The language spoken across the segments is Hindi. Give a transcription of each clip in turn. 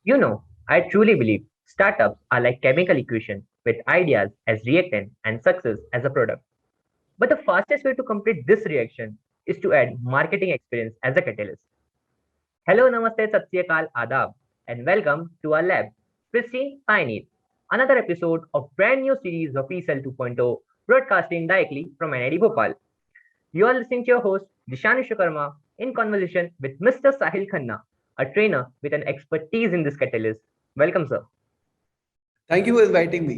You know, I truly believe startups are like chemical equation with ideas as reactant and success as a product. But the fastest way to complete this reaction is to add marketing experience as a catalyst. Hello, Namaste, Sat Sri Akal, Adab, and welcome to our lab, Pristine Pioneer, another episode of brand new series of ESL 2.0 broadcasting directly from NID Bhopal. You are listening to your host, Dishan Vishwakarma, in conversation with Mr. Sahil Khanna, a trainer with an expertise in this catalyst. Welcome, sir. Thank you for inviting me.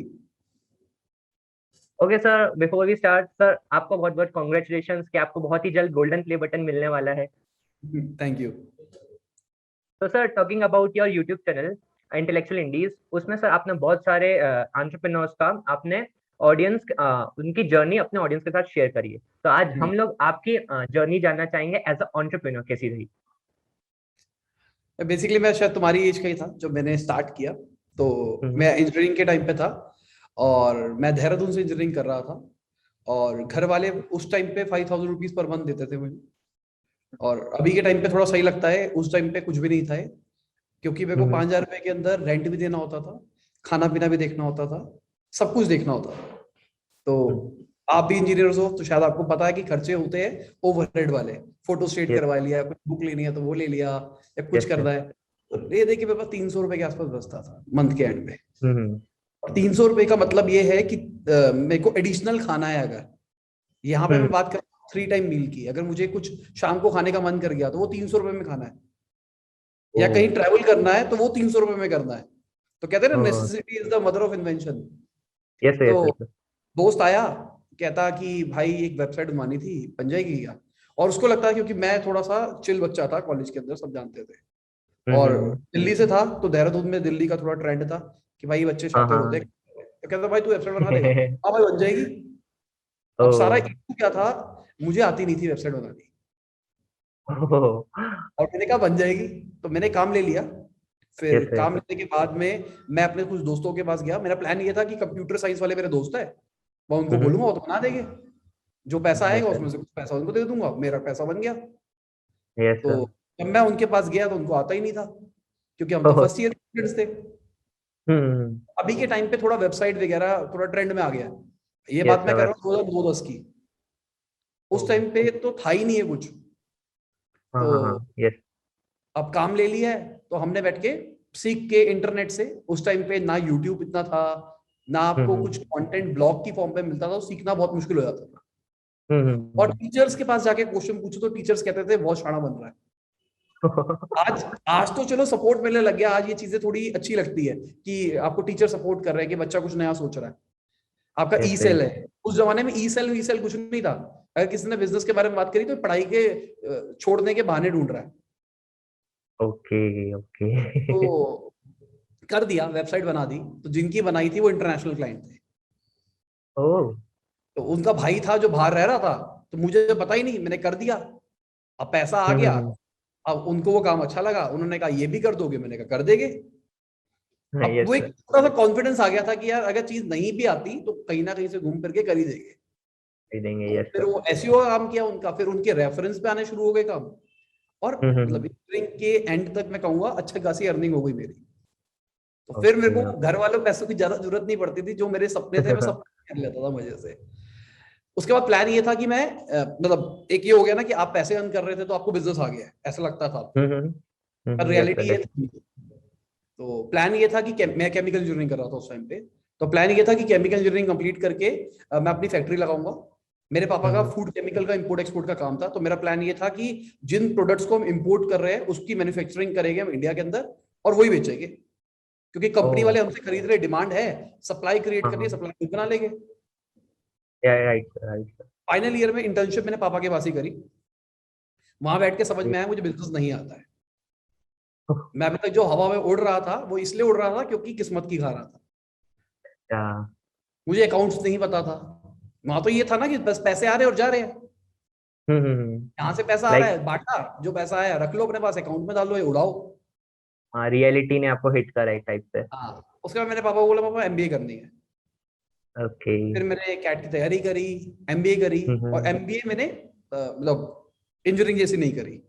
Okay sir, before we start sir, आपको बहुत बहुत कॉन्ग्रेचुलेशन कि आपको बहुत ही जल्द गोल्डन प्ले बटन मिलने वाला है. Thank you. तो sir, talking about your YouTube channel intellectual indies, उसमें सर आपने बहुत सारे एंटरप्रेन्योर्स का आपने ऑडियंस उनकी जर्नी अपने ऑडियंस के साथ शेयर करी है. तो आज हम लोग आपकी जर्नी जानना चाहेंगे एज अ एंटरप्रेन्योर कैसी रही. बेसिकली मैं शायद तुम्हारी एज का ही था जब मैंने स्टार्ट किया. तो मैं इंजीनियरिंग के टाइम पे था और मैं देहरादून से इंजीनियरिंग कर रहा था और घर वाले उस टाइम पे 5,000 रुपीज पर मंथ देते थे मुझे. और अभी के टाइम पे थोड़ा सही लगता है, उस टाइम पे कुछ भी नहीं था क्योंकि मेरे को 5,000 रुपए के अंदर रेंट भी देना होता था, खाना पीना भी देखना होता था, सब कुछ देखना होता था. तो आप भी इंजीनियर्स हो तो शायद आपको पता है कि खर्चे होते हैं ओवरहेड वाले. फोटो स्टेट करवा लिया, कुछ बुक लेनी है तो वो ले लिया, या कुछ करना है. तो ये देखिए मेरे पास 300 रुपए के आसपास बचता था मंथ के एंड में. और 300 रुपए का मतलब ये है कि मेरे को एडिशनल खाना है. अगर यहाँ पे मैं बात कर 3 टाइम मील की, अगर मुझे कुछ शाम को खाने का मन कर गया तो वो 300 रुपए में खाना है. या कहीं ट्रैवल करना है तो वो 300 रुपए में करना है. तो कहते हैं ना, necessity is the mother of invention. तो दोस्त आया, कहता कि भाई एक वेबसाइट बनवानी थी, बन जाएगी क्या? और उसको लगता है क्योंकि मैं थोड़ा सा चिल बच्चा था कॉलेज के अंदर, सब जानते थे. और दिल्ली से था तो देहरादून में दिल्ली का थोड़ा ट्रेंड था कि भाई बच्चे शातिर होते हैं. तो कहता भाई तू वेबसाइट बना देगा? हाँ भाई बन जाएगी. अब सारा इशू क्या था, मुझे आती नहीं थी वेबसाइट बनानी. और मैंने कहा बन जाएगी, तो मैंने काम ले लिया. फिर काम लेने के बाद में मैं अपने कुछ दोस्तों के पास गया. मेरा प्लान ये था कि कंप्यूटर साइंस वाले मेरे दोस्त है, मैं उनको बोलूंगा वो तो बना देंगे. जो पैसा आएगा उसमें से कुछ पैसा उनको दे दूंगा, मेरा पैसा बन गया. तो जब मैं उनके पास गया तो उनको आता ही नहीं था क्योंकि हम तो फर्स्ट ईयर स्टूडेंट्स थे. अभी के टाइम पे थोड़ा वेबसाइट वगैरह थोड़ा ट्रेंड में आ गया. ये बात मैं कर रहा हूँ 2010 की. उस टाइम पे तो था ही नहीं है कुछ. तो अब काम ले लिया है तो हमने बैठ के सीख के इंटरनेट से. उस टाइम पे ना यूट्यूब इतना था, ना आपको कुछ कंटेंट ब्लॉग की फॉर्म पे मिलता था, तो सीखना बहुत मुश्किल हो जाता था. और टीचर्स के पास जाके क्वेश्चन पूछो तो टीचर्स कहते थे बहुत शाना बन रहा है. आज तो चलो सपोर्ट मिलने लग गया. आज ये चीजें थोड़ी अच्छी लगती है कि आपको टीचर सपोर्ट कर रहे हैं कि बच्चा कुछ नया सोच रहा है. आपका ई सेल है. उस जमाने में ई सेल कुछ नहीं था. अगर किसी ने बिजनेस के बारे में बात करी तो पढ़ाई के छोड़ने के बहाने ढूंढ रहा है. ओके. तो कर दिया, वेबसाइट बना दी. तो जिनकी बनाई थी वो इंटरनेशनल क्लाइंट थे. तो उनका भाई था जो बाहर रह रहा था, तो मुझे पता ही नहीं, मैंने कर दिया. अब पैसा आ गया. अब उनको वो काम अच्छा लगा, उन्होंने कहा ये भी कर दोगे? मैंने कहा कर देंगे. अब वो एक थोड़ा सा कॉन्फिडेंस आ गया था कि यार अगर चीज नहीं भी आती तो कहीं ना कहीं से घूम करके कर ही देंगे. फिर वो एसईओ का काम किया उनका, फिर उनके रेफरेंस पे आने शुरू हो गए काम. और मतलब इंजीनियरिंग के एंड तक मैं कहूंगा अच्छा खासी अर्निंग हो गई मेरी. तो फिर मेरे को घर वालों पैसों की ज्यादा जरूरत नहीं पड़ती थी. जो मेरे सपने थे मैं सब कर लेता था मजे से. उसके बाद प्लान ये था कि मैं मतलब एक ये हो गया ना कि आप पैसे अर्न कर रहे थे तो आपको बिजनेस आ गया, ऐसा लगता था. पर रियलिटी ये थी. तो प्लान ये था कि मैं केमिकल इंजीनियरिंग कर रहा था उस टाइम पे. तो प्लान ये था कि केमिकल इंजीनियरिंग कंप्लीट करके मैं अपनी फैक्ट्री लगाऊंगा. मेरे पापा का फूड केमिकल का इंपोर्ट एक्सपोर्ट का काम था. तो मेरा प्लान ये था कि जिन प्रोडक्ट्स को हम इंपोर्ट कर रहे हैं उसकी मैन्युफैक्चरिंग करेंगे हम इंडिया के अंदर और वही बेचेंगे. क्योंकि कंपनी वाले हमसे खरीद रहे, डिमांड है, सप्लाई क्रिएट करनी है, सप्लाई बना लेंगे. फाइनल ईयर में इंटर्नशिप मैंने पापा के पास ही करी. वहां बैठ के समझ में आया मुझे बिजनेस नहीं आता है. मैं अभी तक जो हवा में उड़ रहा था वो इसलिए उड़ रहा था क्योंकि किस्मत की खा रहा था. मुझे अकाउंट्स नहीं पता था. वहां तो ये था ना कि बस पैसे आ रहे और जा रहे हैं. यहाँ से पैसा आ रहा है, बांटा, जो पैसा आया रख लो अपने पास, अकाउंट में डाल लो, ये उड़ाओ. रियलिटी ने आपको हिट करा एक टाइप से. उसके बाद मेरे पापा को बोला पापा एमबीए करनी है. ओके. फिर मैंने कैट की तैयारी करी, एमबीए करी. और एमबीए मैंने मतलब इंजीनियरिंग जैसी नहीं करी.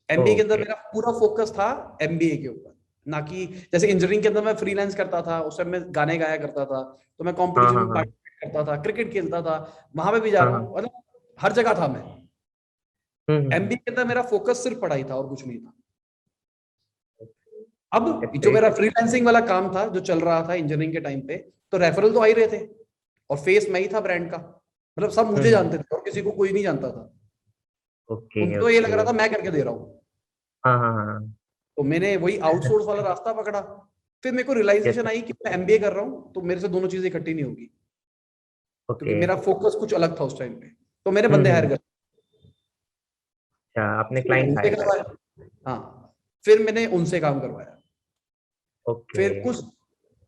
एमबीए के अंदर मेरा पूरा फोकस था एमबीए के ऊपर. ना कि जैसे इंजीनियरिंग के अंदर मैं फ्रीलांस करता था, उस टाइम मैं गाने गाया करता था, तो मैं हाँ कॉम्पिटिशन हाँ में हाँ पार्टिसिपेट करता था, क्रिकेट खेलता था, वहां पे भी जा हाँ रहा हाँ। हूँ, मतलब हर जगह था मैं। हम्म। एमबीए के अंदर मेरा फोकस सिर्फ पढ़ाई था और कुछ नहीं था। अब That's जो great. मेरा फ्रीलांसिंग वाला काम था जो चल रहा था इंजीनियरिंग के टाइम पे, तो रेफरल तो आ ही रहे थे, और फेस मैं ही था ब्रांड का, मतलब सब मुझे हम्म। जानते थे और किसी को कोई नहीं जानता था। ओके उनको तो ये लग ओके। रहा था मैं करके दे रहा हूँ। हाँ हाँ हाँ। तो मैंने वही आउटसोर्स वाला रास्ता पकड़ा। फिर मेरे को यस रियलाइजेशन सर। आई कि मैं एमबीए कर रहा हूँ तो मेरे से दोनों चीजें इकट्ठी नहीं होगी, क्योंकि ओके। मेरा फोकस कुछ अलग था उस टाइम पे। तो मैंने बंदे हायर हम्म। कर, अच्छा, आपने फिर मैंने क्लाइंट उनसे हायर कर। करवाया। हाँ, फिर मैंने उनसे काम करवाया। ओके। फिर कुछ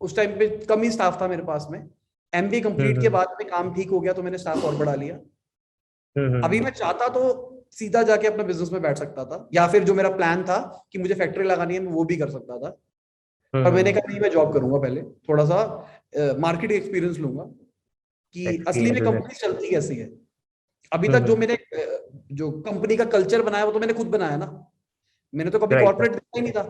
उस टाइम पे कम ही स्टाफ था मेरे पास में। एमबीए कंप्लीट के हम्म। बाद में काम ठीक हो गया तो मैंने स्टाफ और बढ़ा लिया। अभी हम्म। मैं चाहता तो सीधा जाके अपने बिजनेस में बैठ सकता था, या फिर जो मेरा प्लान था कि मुझे फैक्ट्री लगानी है मैं वो भी कर सकता था। पर मैंने हम्म। कहा नहीं, मैं जॉब करूंगा, पहले थोड़ा सा मार्केट एक्सपीरियंस लूंगा कि असली में एक्सपीरियंस। कंपनी चलती कैसी है। अभी तक जो हम्म। मैंने जो कंपनी का कल्चर बनाया वो तो मैंने खुद बनाया ना। मैंने तो कभी राइट सर। कॉर्पोरेट देखा ही नहीं था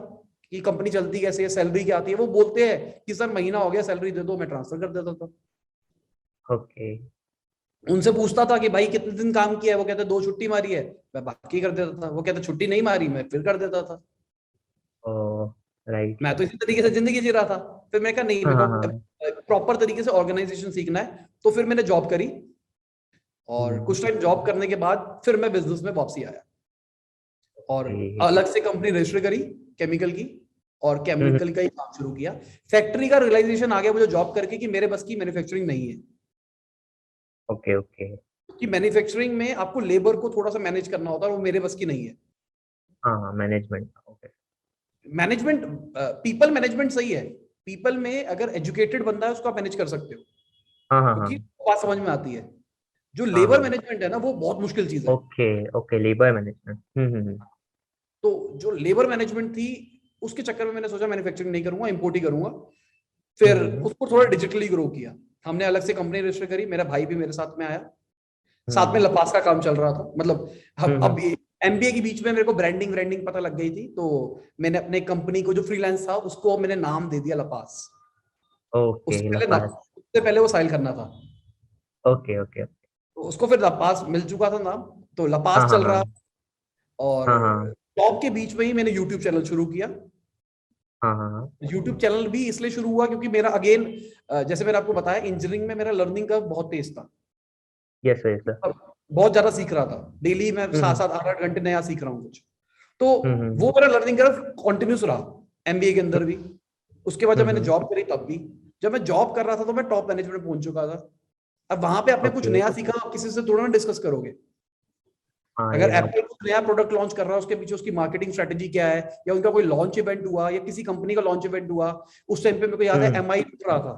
कि कंपनी चलती कैसे है, सैलरी क्या आती है। वो बोलते हैं कि सर महीना हो गया सैलरी दे दो, मैं ट्रांसफर कर देता था। ओके। उनसे पूछता था कि भाई कितने दिन काम किया है, वो कहते 2 छुट्टी मारी है, मैं बाकी कर देता था। वो कहते छुट्टी नहीं मारी, मैं फिर कर देता था। ओ। राइट। मैं तो इसी तरीके से जिंदगी जी रहा था। फिर मैंने कहा नहीं, हाँ मेरे हाँ को हाँ। प्रॉपर तरीके से ऑर्गेनाइजेशन सीखना है। तो फिर मैंने जॉब करी, और हम्म। कुछ टाइम जॉब करने के बाद फिर मैं बिजनेस में वापसी आया, और ओके। अलग से कंपनी रजिस्टर करी केमिकल की, और हम्म। केमिकल का ही काम शुरू किया। फैक्ट्री का रियलाइजेशन आ गया मुझे जॉब करके कि मेरे बस की मैन्युफैक्चरिंग नहीं है। Okay okay. कि मैन्युफैक्चरिंग में आपको लेबर को थोड़ा सा मैनेज करना होता है, वो मेरे बस की नहीं है। हाँ हाँ, management. Okay. Management, people management सही है। पीपल में अगर एजुकेटेड बंदा है उसको आप मैनेज कर सकते हो, हाँ हाँ हाँ क्योंकि बात समझ में आती है। जो हाँ लेबर हाँ। मैनेजमेंट है ना, वो बहुत मुश्किल चीज है। Okay okay, labour management. तो जो लेबर मैनेजमेंट थी, उसके चक्कर में मैंने सोचा मैन्युफैक्चरिंग नहीं करूंगा, इंपोर्ट ही करूंगा। फिर हम्म। उसको थोड़ा डिजिटली ग्रो किया। हमने अलग से कंपनी रजिस्टर करी, मेरा भाई भी मेरे साथ में आया। साथ में हम्म। लपास का काम चल रहा था, मतलब अब हम्म। एमबीए के बीच में मेरे को ब्रांडिंग ब्रांडिंग पता लग गई थी, तो मैंने अपने कंपनी को जो फ्रीलांस था उसको मैंने नाम दे दिया लपास। ओके, लपास। उससे पहले वो साइल करना था, ओके ओके। तो उसको फिर लपास मिल चुका था नाम, तो लपास हाँ हाँ चल हाँ रहा। और हाँ हाँ जॉब के बीच में ही मैंने यूट्यूब चैनल शुरू किया। हाँ हाँ हाँ। यूट्यूब चैनल भी इसलिए शुरू हुआ क्योंकि मेरा अगेन, जैसे मैंने आपको बताया, इंजीनियरिंग में मेरा लर्निंग का बहुत तेज था। Yes sir, yes sir. अब बहुत ज्यादा सीख रहा था, डेली मैं सात हम्म सात 8 8 घंटे नया सीख रहा हूँ कुछ। तो वो हम्म। मेरा लर्निंग कर्व कॉन्टिन्यूस रहा एमबीए के अंदर भी। उसके बाद जब मैंने हम्म। जॉब करी तब भी, जब मैं जॉब कर रहा था तो मैं टॉप मैनेजमेंट पहुंच चुका था। अब वहां पे आपने कुछ ओके। नया सीखा, आप किसी से थोड़ा ना डिस्कस करोगे। हाँ, अगर ये बात। एप्पल कुछ नया प्रोडक्ट लॉन्च कर रहा है, उसके पीछे उसकी मार्केटिंग स्ट्रेटेजी क्या है, या उनका कोई लॉन्च इवेंट हुआ, या किसी कंपनी का लॉन्च इवेंट हुआ। उस टाइम पे मेरे को याद है हम्म। एमआई लुट रहा था,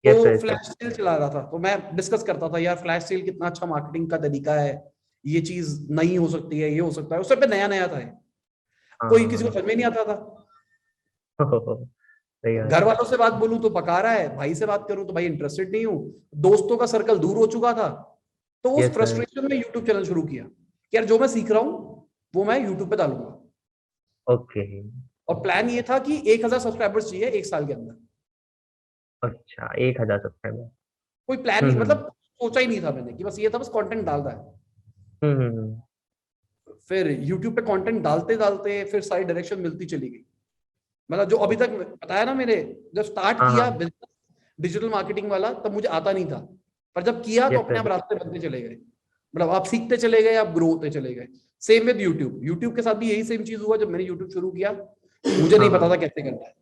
तो yes sir, yes sir. Flash sale चला रहा था, तो मैं डिस्कस करता था यार फ्लैश सेल कितना अच्छा मार्केटिंग का तरीका है, ये चीज नई हो सकती है, ये हो सकता है। उस टाइम पे नया नया था ये, कोई किसी को हाँ। समझ में नहीं आता था। सही बात घर है। वालों से बात बोलूं तो पका रहा है, भाई से बात करूं तो भाई इंटरेस्टेड नहीं हूं, दोस्तों का सर्कल दूर हो चुका था। तो उस यस सर। फ्रस्ट्रेशन में यूट्यूब चैनल शुरू किया कि यार जो मैं सीख रहा हूं वो मैं यूट्यूब पे डालूंगा। ओके। और प्लान ये था कि 1,000 सब्सक्राइबर्स चाहिए 1 साल के अंदर। अच्छा, 1,000 सब्सक्राइबर। कोई प्लान नहीं, हम्म मतलब सोचा ही नहीं था मैंने, कि बस ये था, बस कंटेंट डाल रहा है। हम्म। फिर यूट्यूब पे कंटेंट डालते डालते फिर सारी डायरेक्शन मिलती चली गई। मतलब जो अभी तक बताया ना, मैंने जब स्टार्ट हाँ किया हाँ। बिजनेस डिजिटल मार्केटिंग वाला, तब मुझे आता नहीं था। पर जब किया तो यस अपने आप सर। रास्ते बनते चले गए। मतलब आप सीखते चले गए, आप ग्रो होते चले गए। सेम विद यूट्यूब, यूट्यूब के साथ भी यही सेम चीज हुआ। जब मैंने यूट्यूब शुरू किया, मुझे नहीं हाँ पता हाँ। था कैसे करना है।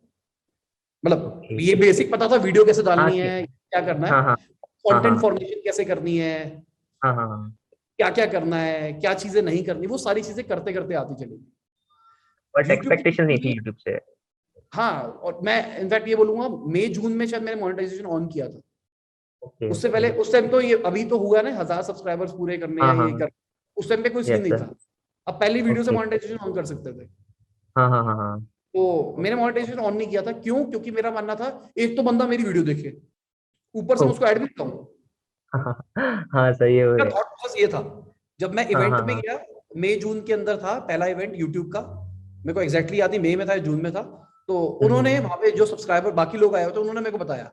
मतलब ओके। ये बेसिक पता था, वीडियो कैसे हाँ डालनी है, क्या करना है, हाँ हाँ हाँ कंटेंट हाँ फॉर्मेशन कैसे करनी है, हाँ हाँ हाँ। क्या क्या करना है, क्या चीजें नहीं करनी, वो सारी चीजें करते करते आती चली। बट यूट्यूब एक्सपेक्टेशन नहीं थी में, यूट्यूब से। हाँ, और मैं इनफैक्ट ये बोलूंगा, मई जून में शायद मैंने मोनेटाइजेशन ऑन किया था। ओके उससे ओके। पहले उस टाइम तो, ये अभी तो हुआ ना 1,000 सब्सक्राइबर्स पूरे करने हाँ या ये हाँ। कर, उस टाइम पे कोई सीन यस नहीं सर। था। अब पहली वीडियो से ओके। मोनेटाइजेशन ऑन कर सकते थे। हाँ हाँ हाँ हाँ। तो मैंने मोनेटाइजेशन ऑन नहीं किया था, क्यों? क्योंकि मेरा मानना था एक तो बंदा मेरी वीडियो देखे, ऊपर से मैं उसको ऐड भी दिखाऊं। हाँ, सही है मेरा वो। थॉट प्रोसेस ये था। जब मैं हाँ इवेंट हाँ में हाँ। गया, मई जून के अंदर था पहला इवेंट यूट्यूब का, मेरे को एग्जैक्टली याद नहीं, मई में था या जून में था। तो उन्होंने वहां पे जो सब्सक्राइबर बाकी लोग आए होते, उन्होंने मेरे को बताया,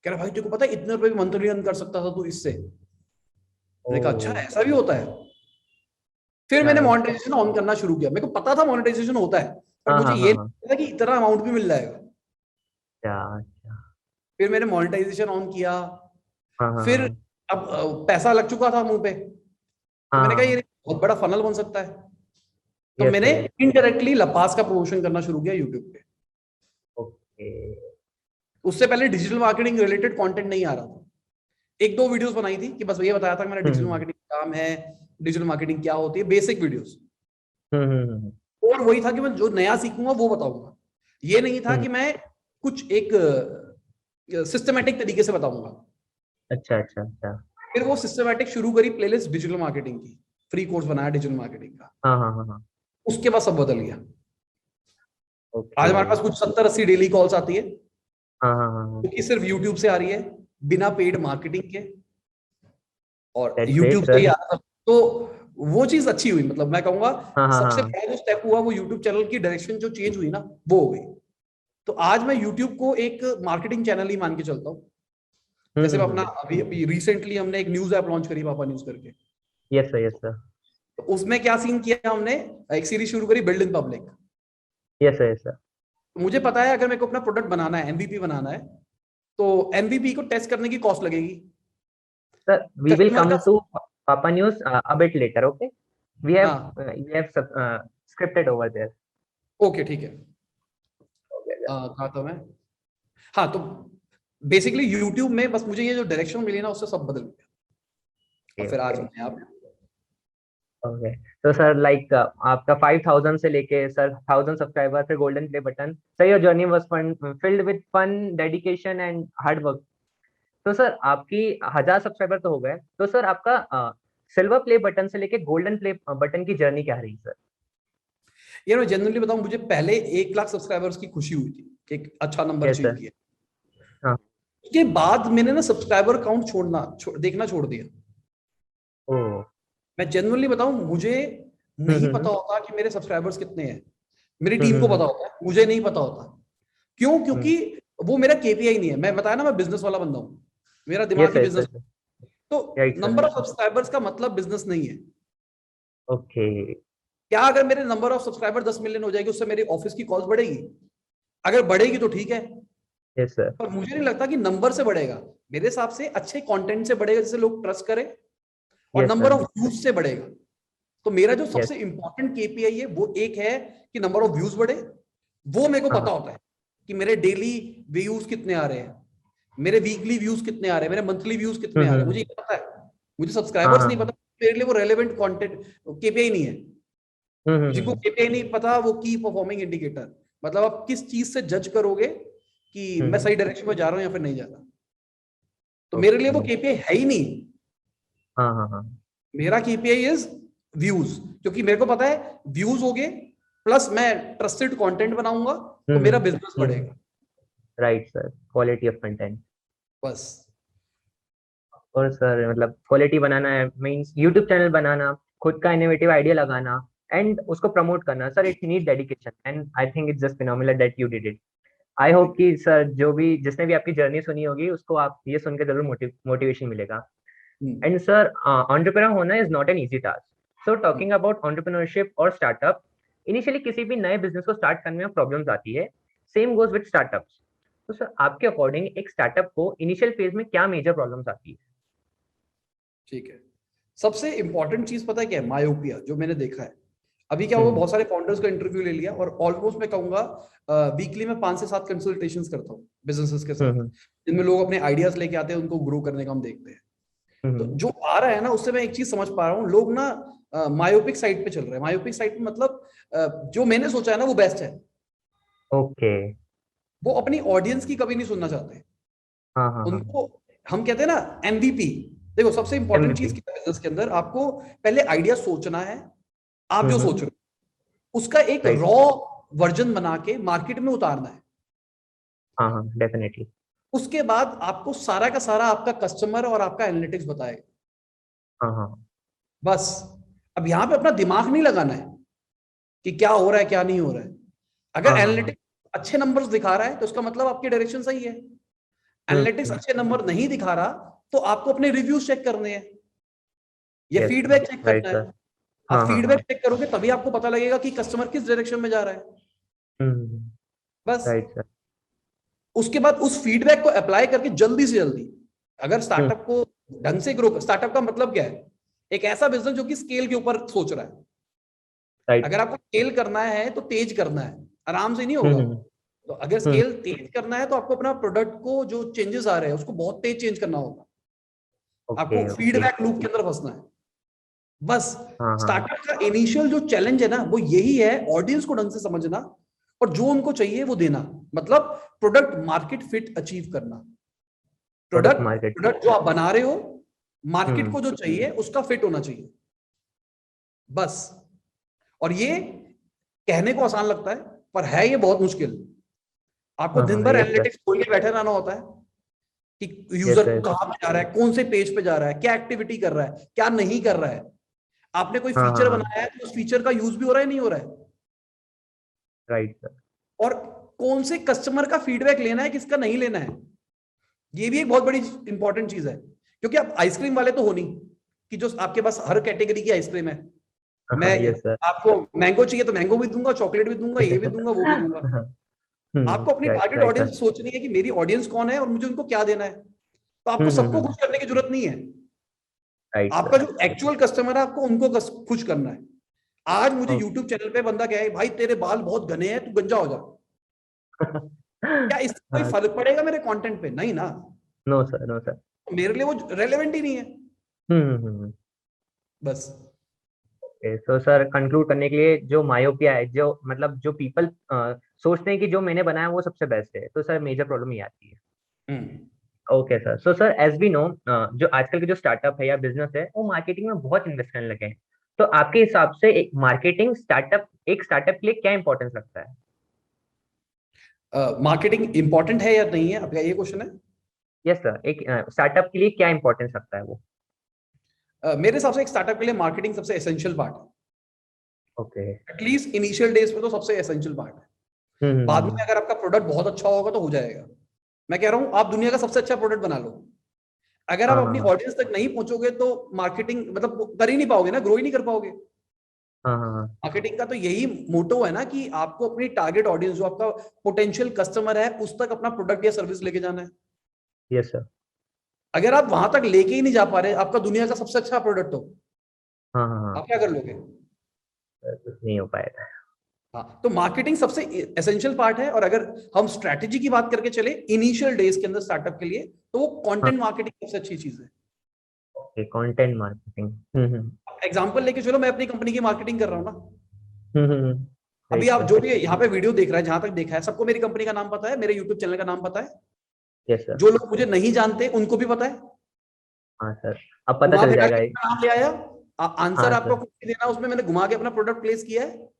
कह रहा भाई तेरे को पता है इतने रुपए मंथली अर्न कर सकता था तू इससे। मैंने कहा अच्छा ऐसा भी होता है। फिर मैंने मोनेटाइजेशन ऑन करना शुरू किया। मेरे को पता था मोनेटाइजेशन होता है, पर मुझे ये नहीं पता कि इतना अमाउंट भी मिल जाएगा। फिर मैंने मोनेटाइजेशन ऑन किया। फिर अब पैसा लग चुका था मुंह पे, तो मैंने कहा ये बहुत बड़ा फनल बन सकता है। तो मैंने इनडायरेक्टली लपास का प्रमोशन करना शुरू किया यूट्यूब पे। उससे पहले डिजिटल मार्केटिंग रिलेटेड कंटेंट नहीं आ रहा था। एक दो वीडियोस बनाई थी कि बस ये बताया था कि मेरा डिजिटल मार्केटिंग काम है, डिजिटल मार्केटिंग क्या होती है, बेसिक वीडियोस। और वही था कि मैं जो नया सीखूंगा वो बताऊंगा। ये नहीं था कि मैं कुछ एक सिस्टमैटिक तरीके से बताऊंगा। अच्छा अच्छा अच्छा। फिर वो सिस्टमैटिक शुरू करी प्लेलिस्ट डिजिटल मार्केटिंग की, फ्री कोर्स बनाया डिजिटल मार्केटिंग का। हाँ। उसके बाद सब बदल गया। आज हमारे पास कुछ 70-80 डेली कॉल्स आती है, क्योंकि सिर्फ यूट्यूब से आ रही है, बिना पेड मार्केटिंग के, और यूट्यूब से ही आ रहा। तो वो चीज अच्छी हुई। मतलब मैं कहूंगा सबसे पहला जो स्टेप हुआ वो यूट्यूब चैनल की डायरेक्शन जो चेंज हुई ना, वो हो गई। तो आज मैं यूट्यूब को एक मार्केटिंग चैनल ही मान के चलता हूँ। जैसे मैं अपना अभी रिसेंटली हमने एक न्यूज ऐप लॉन्च करी, पापा न्यूज करके। Yes sir yes sir. तो उसमें क्या सीन किया हमने, एक सीरीज शुरू करी build in public. Yes sir yes sir. मुझे पता है अगर मेरे को अपना प्रोडक्ट बनाना है, एमवीपी बनाना है, तो एमवीपी को टेस्ट करने की कॉस्ट लगेगी। Sir, we will come to Papa News a bit later. Okay, we have scripted over there. Okay ठीक है। कहा था मैं, हाँ, तो बेसिकली यूट्यूब में बस मुझे ये जो डायरेक्शन मिली ना, उससे सब बदल गया। और फिर आज मैं आप ओके तो सर लाइक आपका 5000 से लेके सर 1000 सब्सक्राइबर, फिर golden play button, sir your journey was fun, filled with fun, dedication and hard work. तो सर आपकी 1000 सब्सक्राइबर तो हो गए, तो सर आपका सिल्वर प्ले बटन से लेके गोल्डन प्ले बटन की जर्नी क्या रही सर? ये मैं जनरली बताऊं, मुझे पहले 1 लाख सब्सक्राइबर्स की खुशी हुई थी कि एक अच्छा नंबर अचीव किया। उसके बाद मैंने ना सब्सक्राइबर काउंट देखना छोड़ दिया। मैं जनरली बताऊं, मुझे नहीं पता होता कि मेरे सब्सक्राइबर्स कितने हैं। मेरी टीम को पता होता है, मुझे नहीं पता होता। क्यों? क्योंकि वो मेरा केपीआई नहीं है। मैं बताया ना, मैं बिजनेस वाला बंदा हूं, मेरा दिमाग ही बिजनेस। तो नंबर ऑफ सब्सक्राइबर्स का मतलब बिजनेस नहीं है। ओके। क्या अगर मेरे नंबर ऑफ सब्सक्राइबर 10 मिलियन हो जाएगी, उससे मेरी ऑफिस की कॉल्स बढ़ेगी? अगर बढ़ेगी तो ठीक है। Yes sir. पर मुझे नहीं लगता कि नंबर से बढ़ेगा। मेरे हिसाब से अच्छे कंटेंट से बढ़ेगा, जिससे लोग ट्रस्ट करें, और नंबर ऑफ व्यूज से बढ़ेगा। तो मेरा जो सबसे इंपॉर्टेंट केपीआई है वो एक है कि नंबर ऑफ व्यूज बढ़े। वो मेरे को पता होता है कि मेरे डेली व्यूज कितने आ रहे हैं, मेरे वीकली व्यूज कितने आ रहे हैं, मेरे मंथली व्यूज कितने आ रहे हैं, मुझे ये पता है। मुझे सब्सक्राइबर्स नहीं पता, मेरे लिए वो रेलेवेंट कंटेंट केपीआई नहीं है। जिनको केपीआई नहीं पता, वो की परफॉर्मिंग इंडिकेटर, मतलब आप किस चीज से जज करोगे कि मैं सही डायरेक्शन में जा रहा हूं या फिर नहीं जा रहा। तो मेरे लिए वो केपीआई है ही नहीं। मेरा केपीआई इज व्यूज, क्योंकि मेरे को पता है व्यूज हो गए प्लस मैं ट्रस्टेड कंटेंट बनाऊंगा तो मेरा बिजनेस बढ़ेगा। Right sir, quality of content. बस। और सर मतलब क्वालिटी बनाना है मींस यूट्यूब चैनल बनाना, खुद का इनोवेटिव आइडिया लगाना एंड उसको प्रमोट करना sir, it need dedication and I think it's just phenomenal that you did it. I hope कि सर जो भी जिसने भी आपकी जर्नी सुनी होगी उसको आप ये सुन के जरूर मोटिवेशन मिलेगा। एंड सर एंटरप्रेन्योर होना is not an easy task. So talking about entrepreneurship और स्टार्टअप, इनिशियली किसी भी नए बिजनेस को स्टार्ट करने में प्रॉब्लम्स आती है, सेम गोज विद स्टार्टअप्स। तो सर आपके अकॉर्डिंग एक स्टार्टअप को इनिशियल फेज में क्या मेजर प्रॉब्लम्स आती है? ठीक है, सबसे इंपॉर्टेंट चीज पता है क्या है? मायोपिया, जो मैंने देखा है। अभी क्या हुआ, बहुत सारे फाउंडर्स का इंटरव्यू ले लिया और ऑलमोस्ट मैं कहूंगा वीकली में 5 से 7 कंसल्टेशंस करता हूँ बिजनेसेस के साथ, जिनमें लोग अपने आइडियाज लेके आते हैं, उनको ग्रो करने का हम देखते हैं। तो जो आ रहा है ना, उससे मैं एक चीज समझ पा रहा हूँ, लोग ना मायोपिक साइड पे चल रहे हैं। मायोपिक साइड पे मतलब जो मैंने सोचा है ना वो बेस्ट है। ओके। वो अपनी ऑडियंस की कभी नहीं सुनना चाहते। उनको हम कहते हैं ना एमवीपी। देखो, सबसे इंपॉर्टेंट चीज क्या है बिजनेस के अंदर, आपको पहले आइडिया सोचना है। आप जो सोच रहे हो उसका एक रॉ वर्जन बना के मार्केट में उतारना है। हाँ डेफिनेटली। उसके बाद आपको सारा का सारा आपका कस्टमर और आपका एनालिटिक्स बताएगा। बस अब यहां पे अपना दिमाग नहीं लगाना है कि क्या हो रहा है क्या नहीं हो रहा है। अगर हाँ, हाँ, एनालिटिक्स अच्छे नंबर्स दिखा रहा है तो उसका मतलब आपकी डायरेक्शन सही है। एनालिटिक्स अच्छे नंबर नहीं दिखा रहा तो आपको अपने रिव्यूज चेक करने हैं, ये yes sir, feedback check right करना सर। है। आप हाँ, हाँ, फीडबैक हाँ। चेक करोगे तभी आपको पता लगेगा कि कस्टमर किस डायरेक्शन में जा रहा है। बस राइट सर। उसके बाद उस फीडबैक को अप्लाई करके जल्दी से जल्दी, अगर स्टार्टअप को ढंग से ग्रो, स्टार्टअप का मतलब क्या है, एक ऐसा बिजनेस जो कि स्केल के ऊपर सोच रहा है। राइट। अगर आपको स्केल करना है तो तेज करना है, आराम से नहीं होगा। तो अगर स्केल तेज करना है तो आपको अपना प्रोडक्ट को जो चेंजेस आ रहे हैं उसको बहुत तेज चेंज करना होगा। ओके, आपको ओके। फीडबैक लूप के अंदर फंसना है। बस हाँ, हाँ। स्टार्टअप का इनिशियल जो चैलेंज है ना वो यही है, ऑडियंस को ढंग से समझना और जो उनको चाहिए वो देना। मतलब प्रोडक्ट मार्केट फिट अचीव करना। Product product market. प्रोडक्ट जो आप बना रहे हो मार्केट हम्म। को जो चाहिए उसका फिट होना चाहिए, बस। और ये कहने को आसान लगता है पर है ये बहुत मुश्किल। आपको हाँ, दिन हाँ, भर यस सर। एनालिटिक्स खोल के बैठे रहना होता है कि यस यूजर सर। कहाँ पे जा रहा है, कौन से पेज पे जा रहा है, क्या एक्टिविटी कर रहा है, क्या नहीं कर रहा है। आपने कोई हाँ, हाँ, फीचर हाँ। बनाया है तो उस फीचर का यूज भी हो रहा है नहीं हो रहा है, राइट सर। और कौन से कस्टमर का फीडबैक लेना है किसका नहीं लेना है। ये भी एक बहुत बड़ी इंपॉर्टेंट चीज है, क्योंकि आप आइसक्रीम वाले तो हो नहीं कि जो आपके पास हर कैटेगरी की आइसक्रीम है। हाँ, मैं यस सर। आपको मैंगो चाहिए तो मैंगो भी दूंगा, चॉकलेट भी दूंगा, ये भी दूंगा, वो भी दूंगा। आपको अपनी right, target right sir. Audience सोचनी है कि मेरी ऑडियंस कौन है और मुझे उनको क्या देना है। तो आपको सबको खुश करने की जरूरत नहीं है। राइट आपका सर। जो एक्चुअल कस्टमर है आपको उनको खुश करना है। आज मुझे ओके। यूट्यूब चैनल पे बंदा कहे भाई तेरे बाल बहुत घने हैं, तू गंजा हो जा, क्या इससे कोई हाँ। फर्क पड़ेगा मेरे कंटेंट पे? नहीं ना। No sir, no sir. मेरे लिए वो रेलेवेंट ही नहीं है, बस। तो सर कंक्लूड करने के लिए, जो मायोपिया है, जो मतलब जो पीपल सोचते हैं कि जो मैंने बनाया वो सबसे बेस्ट है, तो सर मेजर प्रॉब्लम ये आती है। Hmm. Okay sir. So sir as we know, जो आजकल के जो स्टार्टअप है या बिजनेस है वो मार्केटिंग में बहुत इन्वेस्ट करने लगे हैं। तो आपके हिसाब से एक मार्केटिंग स्टार्टअप, एक स्टार्टअप के लिए क्या इंपॉर्टेंस रखता है? मार्केटिंग इंपॉर्टेंट है या नहीं है, आपका ये क्वेश्चन है? यस सर, एक स्टार्टअप के लिए क्या इंपॉर्टेंस रखता है वो? मेरे हिसाब से एक स्टार्टअप के लिए मार्केटिंग सबसे एसेंशियल पार्ट है। ओके। एटलीस्ट इनिशियल डेज में तो सबसे एसेंशियल पार्ट है। बाद में हम्म। अगर आपका प्रोडक्ट बहुत अच्छा होगा तो हो जाएगा। मैं कह रहा हूं आप दुनिया का सबसे अच्छा प्रोडक्ट बना लो, अगर आप हाँ, अपनी हाँ, ऑडियंस तक नहीं पहुंचोगे तो मार्केटिंग मतलब कर ही नहीं पाओगे ना, ग्रो ही नहीं कर पाओगे। हाँ, हाँ, हाँ। मार्केटिंग का तो यही मोटो है ना कि आपको अपनी टारगेट ऑडियंस जो आपका पोटेंशियल कस्टमर है उस तक अपना प्रोडक्ट या सर्विस लेके जाना है। Yes sir. अगर आप वहां तक लेके ही नहीं जा पा रहे, आपका दुनिया का सबसे अच्छा प्रोडक्ट हो, हाँ, हाँ, हाँ। आप क्या कर लोगे? कुछ नहीं हो पाएगा। हाँ, तो मार्केटिंग सबसे एसेंशियल पार्ट है। और अगर हम स्ट्रैटेजी की बात करके चले इनिशियल डेज के अंदर स्टार्टअप के लिए, तो वो हाँ। कंटेंट मार्केटिंग सबसे अच्छी चीज है। Okay, content marketing. एग्जांपल लेके चलो, मैं अपनी कंपनी की मार्केटिंग कर रहा हूँ ना। अभी राइट आप सर। जो भी यहाँ पे वीडियो देख रहा है, जहां तक देखा है, सबको मेरी कंपनी का नाम पता है, मेरे यूट्यूब चैनल का नाम पता है। Yes sir. जो लोग मुझे नहीं जानते उनको भी पता है। हाँ सर, अब पता घुमा चल फिरा जाएगा के ये। अपना नाम ले आया, आंसर हाँ आपको सर। कुछ नहीं देना, उसमें मैंने घुमा के अपना प्रोडक्ट प्लेस किया है।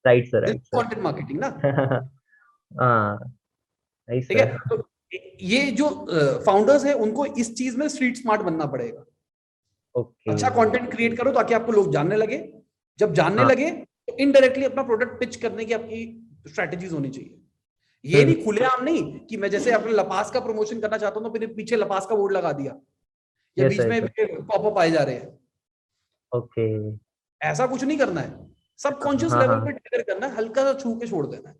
Right sir, this right sir. Content marketing ना। हाँ। राइट ठीक है, सर। तो ये जो फाउंडर्स है उनको इस चीज में स्ट्रीट स्मार्ट बनना पड़ेगा। ओके। अच्छा कंटेंट क्रिएट करो ताकि आपको लोग जानने लगे। जब जानने हाँ। लगे तो इनडायरेक्टली अपना प्रोडक्ट पिच करने की आपकी स्ट्रेटेजीज होनी चाहिए। ये हम्म। नहीं खुलेआम नहीं कि मैं जैसे अपने लपास का प्रमोशन करना चाहता हूं तो फिर पीछे लपास का बोर्ड लगा दिया या यस बीच सर, में सर। पॉपअप आए जा रहे हैं। ओके। ऐसा कुछ नहीं करना है। सबकॉन्शियस हाँ, लेवल पे हाँ। ट्रिगर करना है, हल्का सा छू के छोड़ देना है।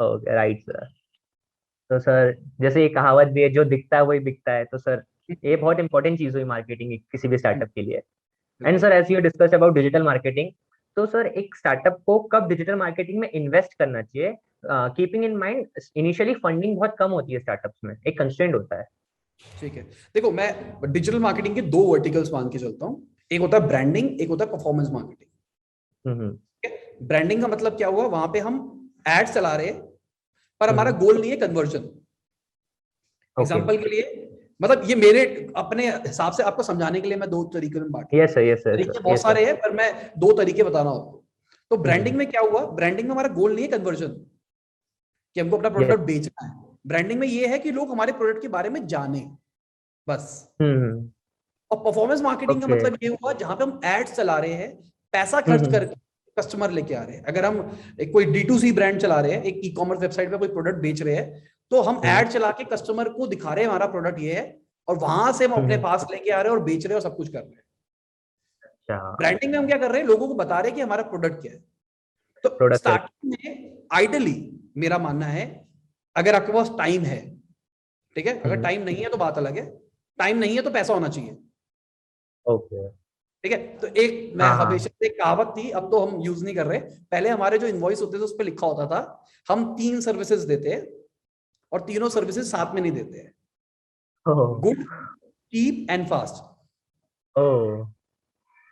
Okay, right sir. तो सर जैसे ये कहावत भी है, जो दिखता है वही बिकता है, तो सर ये बहुत इंपॉर्टेंट चीज हुई मार्केटिंग किसी भी स्टार्टअप के लिए। एंड बिल्कुल। Sir as you discuss about digital marketing, तो सर एक स्टार्टअप को कब डिजिटल मार्केटिंग में इन्वेस्ट करना चाहिए, keeping in mind initially funding बहुत कम होती है स्टार्टअप्स में, एक कंस्ट्रेंट होता है। ठीक है, देखो मैं डिजिटल मार्केटिंग के दो वर्टिकल्स मान के चलता हूँ। एक होता है ब्रांडिंग, एक होता है परफॉर्मेंस मार्केटिंग। हम्म। ब्रांडिंग का मतलब क्या हुआ, वहां पे हम एड चला रहे हैं पर हमारा हम्म। गोल नहीं है कन्वर्जन। ओके। एग्जाम्पल के लिए, मतलब ये मेरे अपने हिसाब से आपको समझाने के लिए मैं दो तरीके में बांट रहा हूँ। यस सर, यस सर, तरीके बहुत यस सर। सारे हैं पर मैं दो तरीके बता रहा हूँ आपको। तो ब्रांडिंग हम्म। में क्या हुआ, ब्रांडिंग में हमारा गोल नहीं है कन्वर्जन कि हमको अपना यस। प्रोडक्ट बेचना है। ब्रांडिंग में ये है कि लोग हमारे प्रोडक्ट के बारे में जाने, बस। हम्म। और परफॉर्मेंस मार्केटिंग का ओके। मतलब ये हुआ जहां पे हम एड्स चला रहे हैं पैसा खर्च करके, कस्टमर लेके आ रहे हैं। अगर हम एक कोई D2C ब्रांड चला रहे हैं, एक ई कॉमर्स वेबसाइट पे कोई प्रोडक्ट बेच रहे हैं, तो हम ऐड चला के कस्टमर को दिखा रहे हैं हमारा प्रोडक्ट ये है, और वहां से हम अपने पास लेके आ रहे हैं और बेच रहे हैं और सब कुछ कर रहे हैं। अच्छा, ब्रांडिंग में हम क्या कर रहे हैं, लोगों को बता रहे हैं कि हमारा प्रोडक्ट क्या है। तो प्रोडक्ट। स्टार्टिंग में आइडली मेरा मानना है, अगर आपके पास टाइम है, ठीक है, अगर टाइम नहीं है तो बात अलग है, टाइम नहीं है तो पैसा होना चाहिए। ओके। ठीक है, तो एक मैं हाँ हाँ। हमेशा एक कहावत थी, अब तो हम यूज नहीं कर रहे, पहले हमारे जो इनवॉइस होते थे उस पर लिखा होता था हम 3 सर्विसेज देते हैं और तीनों सर्विसेज साथ में नहीं देते हैं, oh. Good, cheap and fast. Oh.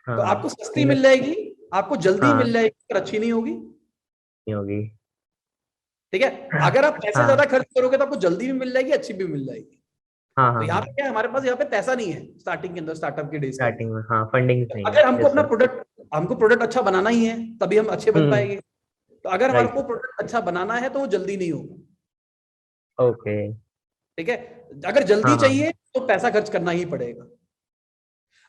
तो हाँ। आपको सस्ती तीनों। मिल जाएगी, आपको जल्दी हाँ, मिल जाएगी, पर अच्छी नहीं होगी। नहीं होगी। ठीक है, अगर आप पैसे हाँ ज्यादा खर्च करोगे तो आपको जल्दी भी मिल जाएगी, अच्छी भी मिल जाएगी। हाँ तो हाँ यहाँ हाँ। पे क्या है, हमारे पास यहाँ पे पैसा नहीं है स्टार्टिंग के अंदर, स्टार्टअप के डेज के स्टार्टिंग अंदर। में हाँ, फंडिंग तो नहीं है। अगर हमको यस अपना सर। प्रोडक्ट, हमको प्रोडक्ट अच्छा बनाना ही है, तभी हम अच्छे बन हम्म। पाएंगे। तो अगर हमारे राइट। को प्रोडक्ट अच्छा बनाना है तो वो जल्दी नहीं होगा। ओके। ठीक है, अगर जल्दी हाँ हाँ। चाहिए तो पैसा खर्च करना ही पड़ेगा।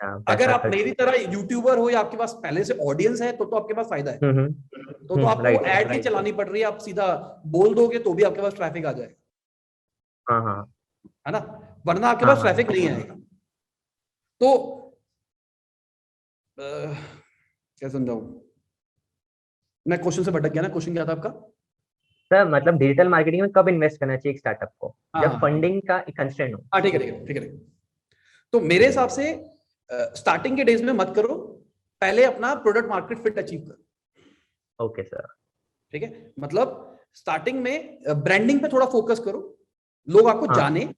हाँ, अगर पैसा आप खर्च। मेरी तरह यूट्यूबर हो या आपके पास पहले से ऑडियंस है तो आपके पास फायदा है। तो आपको वो राइट एड नहीं राइट। चलानी पड़ रही है, आप सीधा बोल दोगे तो भी आपके पास ट्रैफिक आ जाएगा, हाँ हाँ है ना, वरना आपके हाँ पास हाँ। ट्रैफिक नहीं आएगा। तो क्या समझाऊं, मैं क्वेश्चन से भटक गया ना, क्वेश्चन क्या था आपका? सर मतलब डिजिटल मार्केटिंग में कब इन्वेस्ट करना चाहिए एक स्टार्टअप को, हाँ जब हाँ फंडिंग का कंस्ट्रेंट हो? हाँ, ठीक है ठीक है ठीक है ठीक है। तो मेरे हिसाब से स्टार्टिंग के डेज में मत करो, पहले अपना प्रोडक्ट मार्केट फिट अचीव करो। Okay sir. ठीक है, मतलब स्टार्टिंग में ब्रांडिंग पे थोड़ा फोकस करो, लोग आपको हाँ जाने,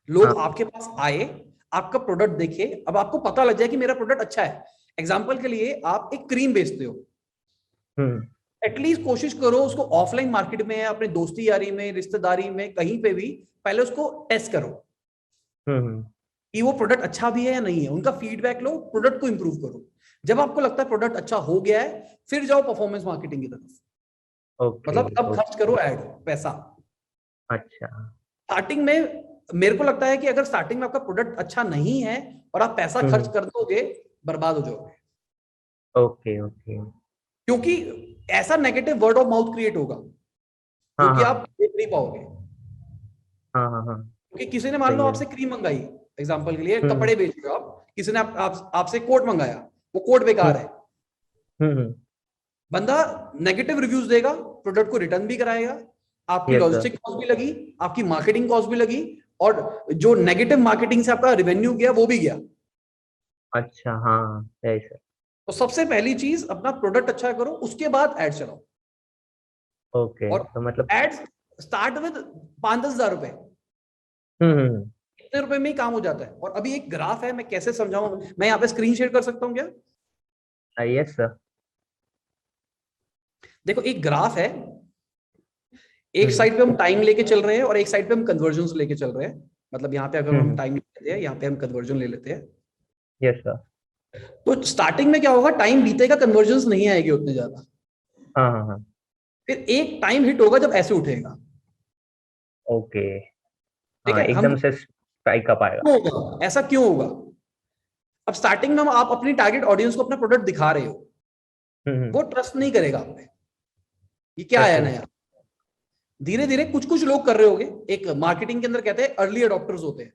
लोग हाँ। आपके पास आए, आपका प्रोडक्ट देखे, अब आपको पता लग जाए कि मेरा प्रोडक्ट अच्छा है। एग्जाम्पल के लिए आप एक क्रीम बेचते हो, हम्म एटलीस्ट कोशिश करो उसको ऑफलाइन मार्केट में, अपने दोस्ती यारी में, रिश्तेदारी में, कहीं पे भी पहले उसको टेस्ट करो हम्म। कि वो प्रोडक्ट अच्छा भी है या नहीं है, उनका फीडबैक लो, प्रोडक्ट को इंप्रूव करो। जब आपको लगता है प्रोडक्ट अच्छा हो गया है, फिर जाओ परफॉर्मेंस मार्केटिंग की तरफ, ओके। मतलब तब खर्च ओके। करो ऐड पैसा। अच्छा। स्टार्टिंग में मेरे को लगता है कि अगर स्टार्टिंग में आपका प्रोडक्ट अच्छा नहीं है और आप पैसा खर्च हम्म। कर दोगे, बर्बाद हो जाओगे, ओके ओके। क्योंकि ऐसा negative word of mouth create होगा जो हाँ कि आप हाँ देख नहीं पाओगे। हाँ हाँ हाँ। क्योंकि किसी ने मान लो सही है। आपसे क्रीम मंगाई, एग्जांपल के लिए हम्म कपड़े बेच रहे हो आप, किसी ने आपसे कोट मंगाया, वो कोट बेकार हम्म है, हम्म। बंदा नेगेटिव रिव्यूज देगा, प्रोडक्ट को रिटर्न भी कराएगा, आपकी यस सर। लॉजिस्टिक कॉस्ट भी लगी, आपकी मार्केटिंग कॉस्ट भी लगी, और जो नेगेटिव मार्केटिंग से आपका रेवेन्यू गया वो भी गया। अच्छा हाँ, यही सर। तो सबसे पहली चीज अपना प्रोडक्ट अच्छा करो, उसके बाद एड चलाओ। ओके और तो मतलब। एड स्टार्ट विद 5-10 हजार रुपए, हम्म। इतने रुपए में ही काम हो जाता है। और अभी एक ग्राफ है, मैं कैसे समझाऊं, मैं यहाँ पे स्क्रीन शेयर कर सकता हूँ क्या? Yes sir. देखो एक ग्राफ है, एक हम्म साइड पे हम टाइम लेके चल रहे हैं और एक साइड पे हम कन्वर्जन लेके चल रहे हैं। मतलब यहाँ पे अगर हम हम्म। टाइम लेते हैं, यहाँ पे हम कन्वर्जन ले लेते हैं। Yes sir. तो स्टार्टिंग में क्या होगा, टाइम बीतेगा, कन्वर्जन नहीं आएगी उतने ज्यादा, हाँ हाँ हाँ। फिर एक टाइम हिट होगा जब ऐसे उठेगा। ओके। ठीक हाँ, है, हम एकदम से स्पाइक अप आएगा। क्यों होगा ऐसा, क्यों होगा? अब स्टार्टिंग में आप अपनी टारगेट ऑडियंस को अपना प्रोडक्ट दिखा रहे हो, हम्म। वो ट्रस्ट नहीं करेगा आप पे, ये क्या आया ओके। नया। धीरे धीरे कुछ कुछ लोग कर रहे होंगे, एक मार्केटिंग के अंदर कहते हैं अर्ली अडॉप्टर्स होते हैं।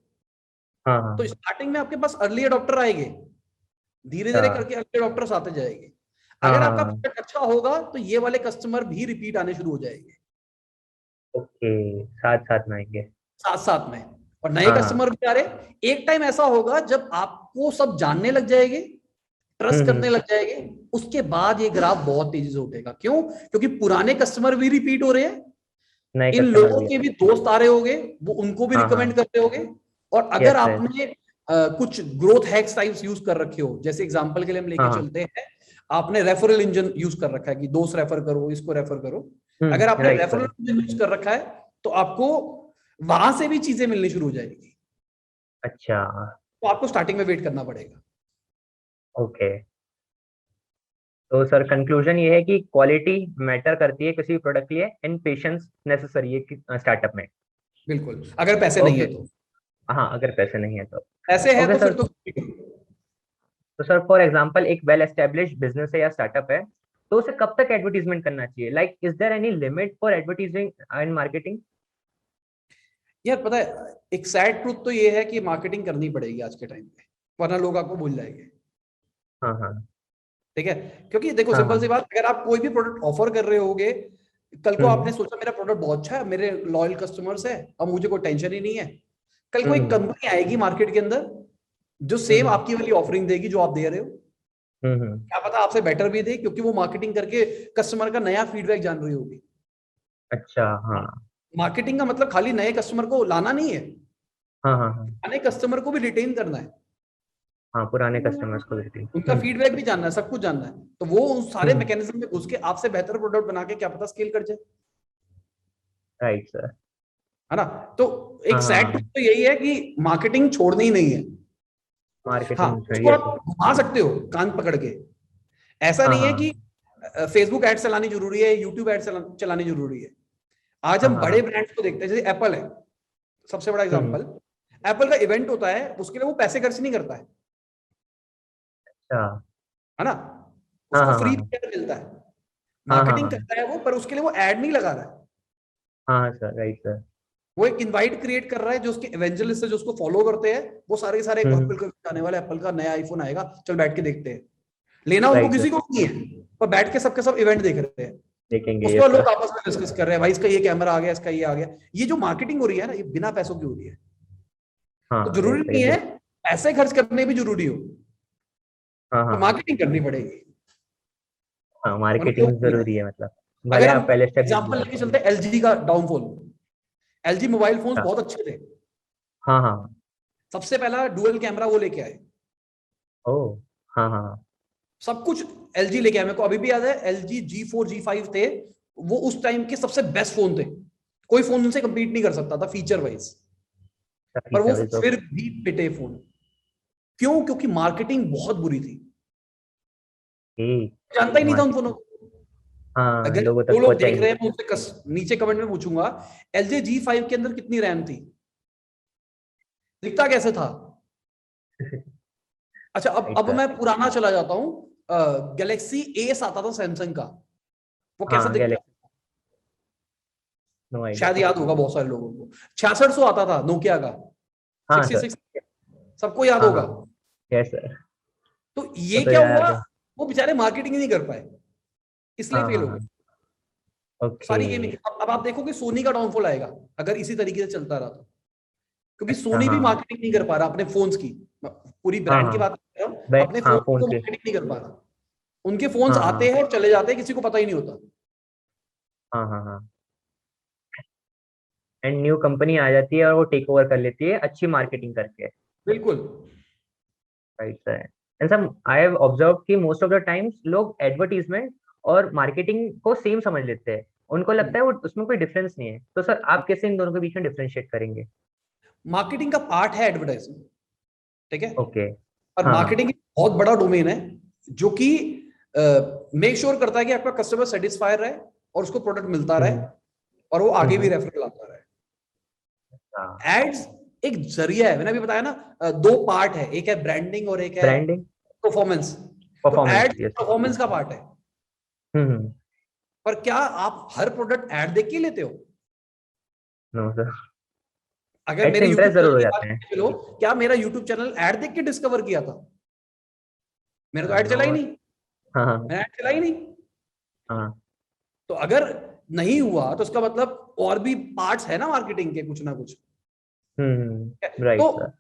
हाँ तो हाँ। स्टार्टिंग में आपके पास अर्ली अडॉप्टर आएंगे, धीरे धीरे अच्छा। करके अर्ली अडॉप्टर्स आते जाएंगे। हाँ अगर हाँ आपका हाँ। प्रोडक्ट अच्छा होगा तो ये वाले कस्टमर भी रिपीट आने शुरू हो जाएंगे ओके, साथ साथ में आएंगे। साथ साथ में, और नए हाँ हाँ। कस्टमर भी आ रहे। एक टाइम ऐसा होगा जब आपको सब जानने लग जाएंगे, ट्रस्ट करने हम्म। लग जाएंगे, उसके बाद ये ग्राफ बहुत तेजी से उठेगा। क्यों? क्योंकि पुराने कस्टमर भी रिपीट हो रहे हैं, नए इन कस्टमर लोगों भी। के भी दोस्त आ रहे होंगे, वो उनको भी हाँ हाँ। रिकमेंड कर रहे होंगे। और अगर यस यस। आपने कुछ ग्रोथ हैक्स टाइप्स यूज कर रखे हो, जैसे एग्जांपल के लिए हम लेके हाँ हाँ। चलते हैं, आपने रेफरल इंजन यूज कर रखा है कि दोस्त रेफर करो, इसको रेफर करो। अगर आपने right referral sir. Engine use कर रखा है तो आपको वहां से भी चीजें मिलनी शुरू हो जाएगी। अच्छा। तो आपको स्टार्टिंग में वेट करना पड़ेगा। ओके। तो सर कंक्लूजन ये है कि क्वालिटी मैटर करती है किसी प्रोडक्ट के लिए, एंड पेशेंस नेसेसरी है स्टार्टअप में। बिल्कुल, अगर पैसे नहीं ओके। है तो। हाँ, अगर पैसे नहीं है तो। पैसे है ओके तो फिर सर। तो तो सर फॉर एग्जांपल एक वेल एस्टेब्लिश्ड बिजनेस है या स्टार्टअप है, तो उसे कब तक एडवर्टीजमेंट करना चाहिए? Like is there any limit for advertising and marketing? यार पता है, एक सैड ट्रूथ तो ये है कि मार्केटिंग करनी पड़ेगी आज के टाइम पे, वरना लोग आपको भूल जाएंगे। हाँ हाँ ठीक है, क्योंकि देखो हाँ सिंपल सी हाँ। बात, अगर आप कोई भी प्रोडक्ट ऑफर कर रहे होगे, कल को आपने हम्म सोचा मेरा प्रोडक्ट बहुत अच्छा है, मेरे लॉयल कस्टमर्स है, अब मुझे कोई टेंशन ही नहीं है। कल को एक हम्म कंपनी आएगी मार्केट के अंदर जो सेम हम्म आपकी वाली ऑफरिंग देगी जो आप दे रहे हो, हम्म। क्या पता आपसे बेटर भी दे, क्योंकि वो मार्केटिंग करके कस्टमर का नया फीडबैक जान रही होगी। अच्छा हाँ मार्केटिंग का मतलब खाली नए कस्टमर को लाना नहीं है, हाँ हाँ हाँ पुराने कस्टमर को भी रिटेन करना है, हाँ, पुराने कस्टमर्स को देती। उनका फीडबैक भी जानना है, सब कुछ जानना है। तो वो उस सारे हम्म। मैकेनिज्म में घुस के आपसे बेहतर प्रोडक्ट बना के क्या पता स्केल कर जाए, राइट सर। है ना। तो हाँ एक हाँ सैड हाँ। तो यही है कि मार्केटिंग छोड़नी ही नहीं है। हाँ, मार्केटिंग उसको चाहिए आप सर। घुमा सकते हो कान पकड़ के। ऐसा हाँ नहीं है कि हाँ फेसबुक एड चलानी जरूरी है, यूट्यूब एड चलानी जरूरी है। आज हाँ हम हाँ बड़े हाँ। ब्रांड्स को देखते हैं, जैसे एप्पल है सबसे बड़ा हम्म। एग्जांपल। एप्पल का इवेंट होता है, उसके लिए वो पैसे खर्च नहीं करता अच्छा। है ना। हाँ उसको हाँ फ्री हाँ मिलता है, हाँ हाँ मार्केटिंग हाँ करता है वो, पर उसके लिए वो एड नहीं लगा रहा है। हाँ सर, राइट सर। वो एक इनवाइट क्रिएट कर रहा है, जो उसके एवेंजलिस्ट है जो उसको फॉलो करते हैं, वो सारे के सारे एप्पल हम्म। का आने वाला, एप्पल का नया आईफोन आएगा, चल बैठ के देखते हैं। लेना उनको राइट सर। किसी को नहीं है, पर बैठ के सबके सब इवेंट देख रहे हैं। देखेंगे उसके ये बाद लोग सर। आपस में डिस्कस कर रहे हैं, भाई इसका ये कैमरा आ गया, इसका ये आ गया। ये जो मार्केटिंग हो रही है ना, ये बिना पैसों की हो रही है। तो हाँ ये जरूरी सही नहीं है बोल। पैसे खर्च करने भी जरूरी हो, हाँ पर हाँ मार्केटिंग करनी पड़ेगी, हाँ, वरना लोग मार्केटिंग भूल जरूरी है जाएंगे। मतलब। भले अगर आप हम पहले स्टेप भी एग्जांपल कर लेके पाओ। चलते हैं एलजी का डाउनफॉल, एलजी मोबाइल फोन्स अच्छा। बहुत अच्छे थे, हाँ हाँ। सबसे पहला डुअल कैमरा वो लेके आए, ओ। हाँ हाँ हाँ। सब कुछ एलजी लेके आए। मेरे को अभी भी याद है, एलजी G4 G5 थे, वो उस टाइम के सबसे बेस्ट फोन थे, कोई फोन उनसे compete नहीं कर सकता था फीचर वाइज। काफी पर वो सर्विस फिर भी पिटे फोन, क्यों? क्योंकि मार्केटिंग बहुत बुरी थी, ओके। जानता ही नहीं था उन फोनों मार्केटिंग। को। हाँ, अगर लोगों जो तक लोग पहुंचा ही देख नहीं। रहे हैं, मैं उनसे नीचे कमेंट में पूछूंगा, एलजी G5 के अंदर कितनी रैम थी, दिखता कैसे था? अच्छा, अब राइट अब सर। मैं पुराना चला जाता हूँ, गैलेक्सी एस आता था सैमसंग का, वो कैसा हाँ दिखता? गैलेक्सी। नो आइडिया शायद सर। याद होगा बहुत सारे लोगों को। 6600 आता था नोकिया का, हाँ सर। 66, सबको याद हाँ होगा। हाँ। Yes sir. तो वो ये तो क्या याद हुआ, है। वो बेचारे मार्केटिंग ही नहीं कर पाए, इसलिए हाँ फेल हाँ हो गए। हाँ। ओके। सारी गेमिंग, अब आप देखोगे सोनी का डाउनफॉल आएगा अगर इसी तरीके से चलता रहा तो, क्योंकि अच्छा सोनी भी हाँ मार्केटिंग नहीं कर पा रहा अपने फोन्स की। पूरी हाँ ब्रांड की हाँ। बात कर रहा हूँ, अपने हाँ फोन की फोन वो के। मार्केटिंग नहीं कर पा रहा। उनके फोन्स हाँ आते हाँ हैं और चले जाते हैं, किसी को पता ही नहीं होता। हाँ हाँ हाँ। एंड न्यू कंपनी आ जाती है और वो टेक ओवर कर लेती है अच्छी मार्केटिंग करके। बिल्कुल। Right sir. And some I have observe कि मोस्ट ऑफ द टाइम्स लोग एडवर्टीजमेंट और मार्केटिंग को सेम समझ लेते हैं। उनको लगता है वो उसमें कोई डिफरेंस नहीं है। तो सर आप कैसे इन दोनों के बीच में डिफरेंशिएट करेंगे? मार्केटिंग का पार्ट है एडवर्टाइजिंग, ठीक है, ओके। और हाँ हाँ। मार्केटिंग बहुत बड़ा डोमेन है, जो कि मेक श्योर करता है कि आपका कस्टमर सेटिस्फाई रहे और उसको प्रोडक्ट मिलता रहे, हम्म और वो आगे भी हम्म। रेफरल आता रहे। हाँ। एड्स एक जरिया है, मैंने अभी बताया ना, दो पार्ट है, एक है ब्रांडिंग और एक है ब्रांडिंग। परफॉर्मेंस। तो परफॉर्मेंस, एड्स यस। परफॉर्मेंस का पार्ट है। हम्म। पर क्या आप हर प्रोडक्ट ऐड देख के लेते हो? No sir. अगर एड से मेरे इम्प्रेस यूट्यूब चैनल जरूर हो की बात जाते हैं। करें, चलो, क्या मेरा यूट्यूब चैनल ऐड देख के डिस्कवर किया था? मेरा तो ऐड नो। चला ही नहीं, हाँ हाँ मैंने ऐड चला ही नहीं। हाँ। तो अगर नहीं हुआ तो उसका मतलब और भी पार्ट्स है ना मार्केटिंग के, कुछ ना कुछ। तो राइट सर।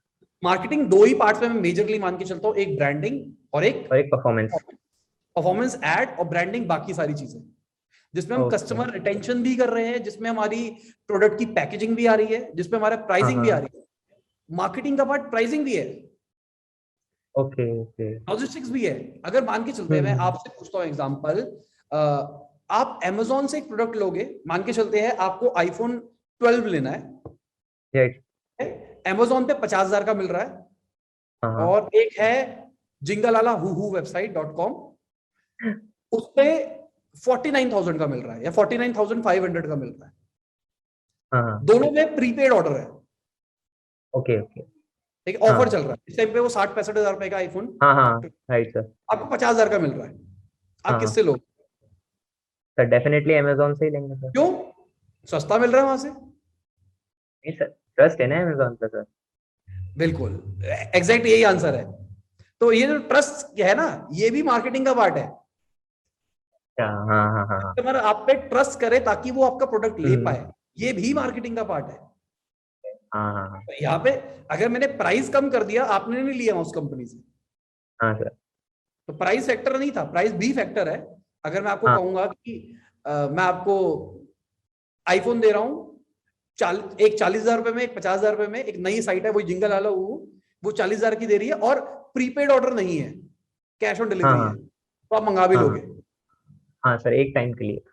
मार्केटिंग दो ही पार्ट्स में मैं मेजरली मान के चलता हूँ, एक ब्रांडिंग और एक और एक परफॉर्मेंस। परफॉर्मेंस। एड और ब्रांडिंग बाकी सारी चीजें, जिसमें हम ओके। कस्टमर रिटेंशन भी कर रहे हैं, जिसमें हमारी प्रोडक्ट की पैकेजिंग भी आ रही है, जिसमें हमारा हाँ प्राइसिंग भी आ हाँ। रही है। मार्केटिंग का पार्ट प्राइसिंग भी है, ओके ओके। लॉजिस्टिक्स भी है। अगर मान के चलते हैं, मैं हम्म। आपसे पूछता हूँ एग्जांपल, आप Amazon से एक प्रोडक्ट लोगे, मान के चलते हैं आपको आईफोन 12 लेना राइट। है, Amazon पे 50,000 का मिल रहा है, हाँ हाँ। और एक है जिंगलाला हु website.com, उस पे 49,000 का मिल रहा है या 49,500 का मिल रहा है। हाँ हाँ। दोनों में प्रीपेड ऑर्डर है, ओके ओके। एक ऑफर हाँ चल रहा है इस टाइम पे, वो 60-65 हजार रुपए का आईफोन हाँ हाँ। Right sir. आपको 50,000 का मिल रहा है। आप हाँ किससे लोगे? सर डेफिनेटली अमेजोन से ही लेंगे सर। क्यों? सस्ता मिल रहा है वहां से। नहीं सर, ट्रस्ट है ना अमेजोन पे सर। बिल्कुल, एग्जैक्ट यही आंसर है। तो ये जो ट्रस्ट है ना, ये भी मार्केटिंग का पार्ट है। अच्छा, हाँ हाँ हाँ हाँ। कस्टमर आप पे ट्रस्ट करे ताकि वो आपका प्रोडक्ट ले हम्म, पाए, ये भी मार्केटिंग का पार्ट है। हाँ हाँ हाँ। तो यहाँ पे अगर मैंने प्राइस कम कर दिया, आपने नहीं लिया उस कंपनी से, हाँ सर। तो प्राइस फैक्टर नहीं था, प्राइस भी फैक्टर है। अगर मैं आपको हाँ कहूंगा कि मैं आपको आईफोन दे रहा हूँ, एक 40,000 रुपए में, एक 50,000 रुपए में, एक नई साइट है वो जिंगल वाला, वो 40,000 की दे रही है, और प्रीपेड ऑर्डर नहीं है, कैश ऑन हाँ डिलीवरी है, हाँ तो आप मंगा भी हाँ लोगे। हाँ। हाँ सर, एक टाइम के लिए।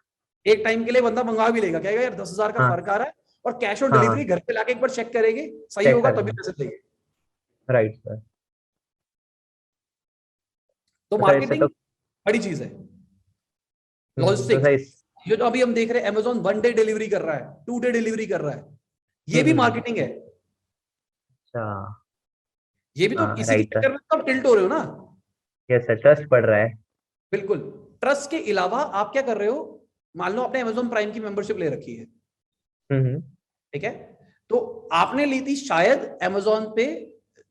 एक टाइम के लिए बंदा मंगा भी लेगा, कहेगा यार 10,000 का हाँ फर्क आ रहा है, और कैश ऑन हाँ डिलीवरी हाँ। घर पे लाके एक बार चेक करेंगे, सही चेक होगा कर तभी लें। पैसे देंगे। Right sir. तो तो सर इससे मार्केटिंग तो बड़ी चीज है। तो लॉजिस्टिक्स, सर ये जो अभी हम देख रहे हैं, अमेजोन 1 डे डिलीवरी कर रहा है, 2 डे डिलीवरी कर रहा है, ये भी हम्म। मार्केटिंग है। अच्छा। ये भी तो हाँ इसी के राइट सर। चक्कर में तो आप टिल्ट हो रहे हो ना। यस सर, ट्रस्ट पड़ रहा है। बिल्कुल। ट्रस्ट के अलावा आप क्या कर रहे हो, मान लो आपने अमेजोन प्राइम की मेंबरशिप ले रखी है, हम्म। ठीक है, तो आपने ली थी शायद अमेजोन पे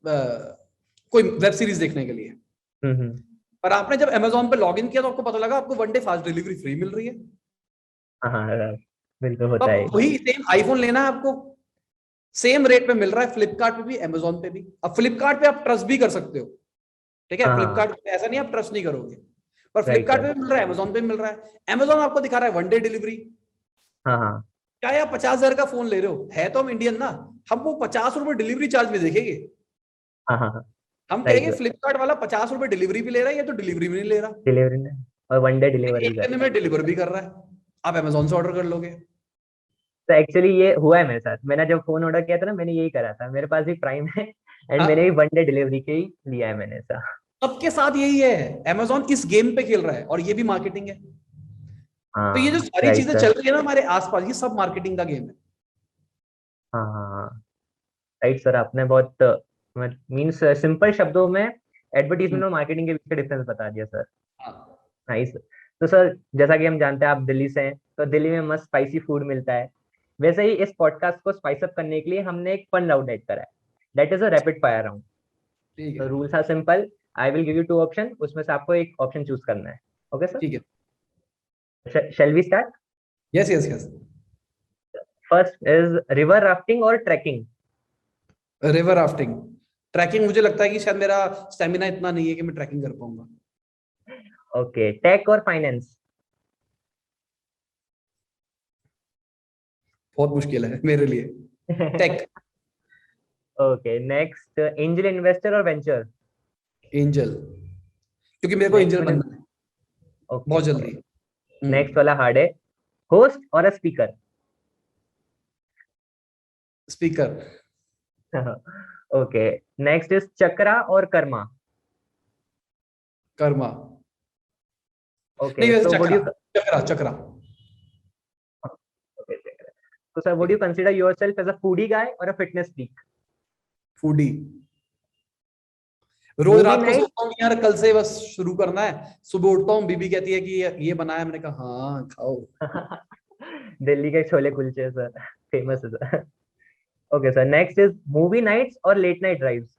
कोई वेब सीरीज देखने के लिए, हम्म। पर आपने जब अमेजोन पे लॉग इन किया तो आपको पता लगा आपको 1 डे फास्ट डिलीवरी फ्री मिल रही है। हाँ हाँ right, बिल्कुल तो होता है। अब वही सेम आईफोन लेना है आपको, सेम रेट पे मिल रहा है फ्लिपकार्ट पे भी, अमेजोन पे भी। अब फ्लिपकार्ट पे आप ट्रस्ट भी कर सकते हो, ठीक है, हाँ हाँ फ्लिपकार्ट पे ऐसा नहीं आप ट्रस्ट नहीं करोगे, पर राइट फ्लिपकार्ट सर। पे भी मिल रहा है, अमेजोन पे भी मिल रहा है। अमेजोन आपको दिखा रहा है 1 डे डिलीवरी, हाँ हाँ चाहे आप 50,000 का फोन ले रहे हो, है तो हम इंडियन ना, हम वो 50 रुपए डिलीवरी चार्ज भी देखेंगे। हाँ हाँ हाँ हम राइट कहेंगे सर। फ्लिपकार्ट वाला 50 रुपए डिलीवरी भी ले रहा है, ये तो डिलीवरी भी नहीं ले रहा, डिलीवरी में, और वन डे डिलीवर भी एक कर दिन रहा में डिलीवर भी कर रहा है। आप अमेजोन से ऑर्डर कर लोगे। है। तो एक्चुअली ये हुआ है मेरे साथ। मैंने जब फोन ऑर्डर किया था ना, मैंने यही करा था। मेरे पास भी प्राइम है एंड मैंने भी हाँ, वन डे डिलीवरी के ही लिया है मैंने ऐसा। सबके साथ यही है, अमेजोन इस गेम पे खेल रहा है, और ये भी मार्केटिंग है। तो ये जो हाँ सारी राइट चीजें सर। चल रही है ना हमारे आसपास, ये सब मार्केटिंग का गेम है। हाँ हाँ हाँ राइट सर, आपने बहुत मीन्स सिंपल शब्दों में हम्म, एडवर्टीजमेंट और मार्केटिंग के बीच का डिफरेंस बता दिया सर। हाँ, नाइस। तो सर जैसा कि हम जानते हैं आप दिल्ली से हैं, तो दिल्ली में मस्त स्पाइसी फूड मिलता है। वैसे ही इस पॉडकास्ट को स्पाइस अप करने के लिए हमने एक फन राउंड ऐड करा है। That is a rapid fire round. ठीक तो है, rules are simple. I will give you two option, उसमें से आपको एक ऑप्शन चूज करना है। ओके ठीक है। Sir, shall we start? Yes yes yes. First is river rafting और ट्रैकिंग। River rafting. ट्रैकिंग मुझे लगता है कि शायद मेरा स्टेमिना इतना नहीं है कि मैं ट्रैकिंग कर पाऊंगा। ओके, टेक और फाइनेंस। बहुत मुश्किल है मेरे लिए। Tech. Okay next, angel investor और वेंचर। एंजल, क्योंकि मेरे को नेक्स्ट एंजल वन इज, बनना है ओके बहुत जल्दी। नेक्स्ट वाला हार्ड है, होस्ट और a speaker. Speaker. Okay next is chakra और कर्मा। कर्मा। नहीं, ओके वैसे so would chakra, you, chakra chakra. तो सर वुड ठीक यू है, consider yourself as a foodie guy और अ फिटनेस फ्रीक? फूडी। रोज मूवी रात को नाइट। सोचता हूँ कि यार कल से बस शुरू करना है, सुबह उठता हूँ, बीबी कहती है कि ये बनाया, मैंने कहा हाँ खाओ। दिल्ली के छोले कुलचे सर, फेमस है sir. Okay sir next is movie nights और late night drives.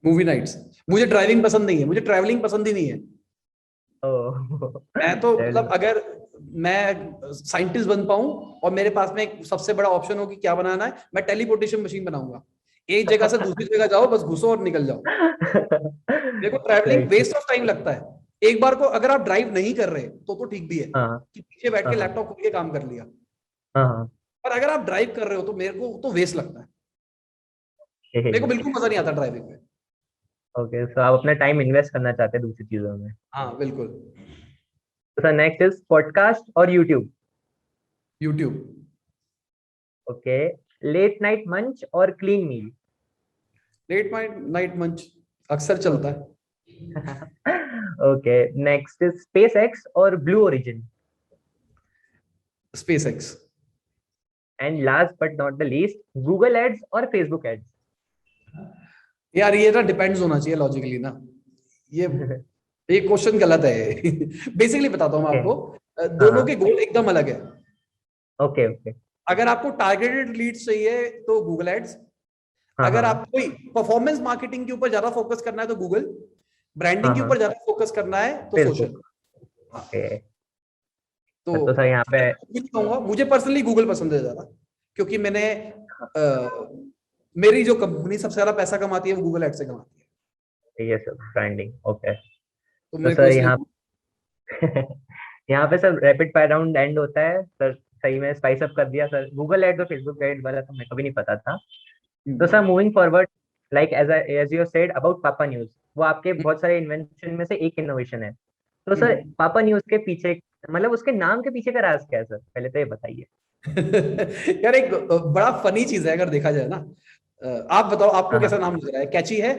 Movie nights. मुझे ड्राइविंग पसंद नहीं है, मुझे ट्रैवलिंग पसंद ही नहीं है। ओह मैं तो मतलब ट्रैवलिंग। अगर मैं साइंटिस्ट बन पाऊं और मेरे पास में एक सबसे बड़ा ऑप्शन हो कि क्या बनाना है, मैं टेलीपोर्टेशन मशीन बनाऊंगा। एक जगह से दूसरी जगह जाओ, बस घुसो और निकल जाओ। देखो travelling right. Waste of time लगता है। एक बार को अगर आप ड्राइव नहीं कर रहे तो ठीक भी है, हाँ कि पीछे बैठ के हाँ लैपटॉप खोल के काम कर लिया। हाँ हाँ। पर अगर आप ड्राइव कर रहे हो तो मेरे को तो वेस्ट लगता है। मेरे को बिल्कुल मजा नहीं आता ड्राइविंग में। ओके सो आप अपना टाइम इन्वेस्ट करना चाहते हैं दूसरी चीजों में। हाँ बिल्कुल। तो सर नेक्स्ट इज पॉडकास्ट और YouTube. YouTube. Okay, late night munch और क्लीन मील। लेट नाइट मंच अक्सर चलता ओके। है। Okay next is SpaceX और blue origin. SpaceX. And last but not the least, Google ads और फेसबुक एड्स। यार ये ना डिपेंड्स होना चाहिए लॉजिकली ना, ये ये क्वेश्चन गलत है। बेसिकली बताता हूँ मैं आपको। दोनों के गोल एकदम अलग है। Okay okay. अगर आपको टारगेटेड लीड्स चाहिए तो गूगल एड्स, हाँ अगर हाँ आपको परफॉर्मेंस मार्केटिंग के ऊपर ज्यादा फोकस करना है तो गूगल, ब्रांडिंग हाँ के हाँ। ऊपर ज्यादा फोकस करना है तो सोशल। फेसबुक। ओके। तो सर यहाँ पे कुछ कहूंगा, मुझे पर्सनली गूगल पसंद है ज्यादा, क्योंकि मैंने मेरी जो कंपनी सबसे ज्यादा पैसा कमाती है वो गूगल एड से कमाती है, ये सर ब्रांडिंग। ओके। तो तो मेरे को सर इसलिए यहाँ यहाँ पे sir rapid fire round end होता है सर। सही में स्पाइस अप कर दिया सर। गूगल एड और फेसबुक एड वाला तो मेरे को भी नहीं पता था। तो sir moving forward, like as you said about papa news, वो आपके बहुत सारे इन्वेंशन में से एक इनोवेशन है। तो सर पापा न्यूज के पीछे, मतलब उसके नाम के पीछे का राज क्या है सर, पहले तो ये बताइए। यार एक बड़ा फनी चीज है अगर देखा जाए ना। आप बताओ आपको हाँ कैसा हाँ नाम लग रहा है, कैची है?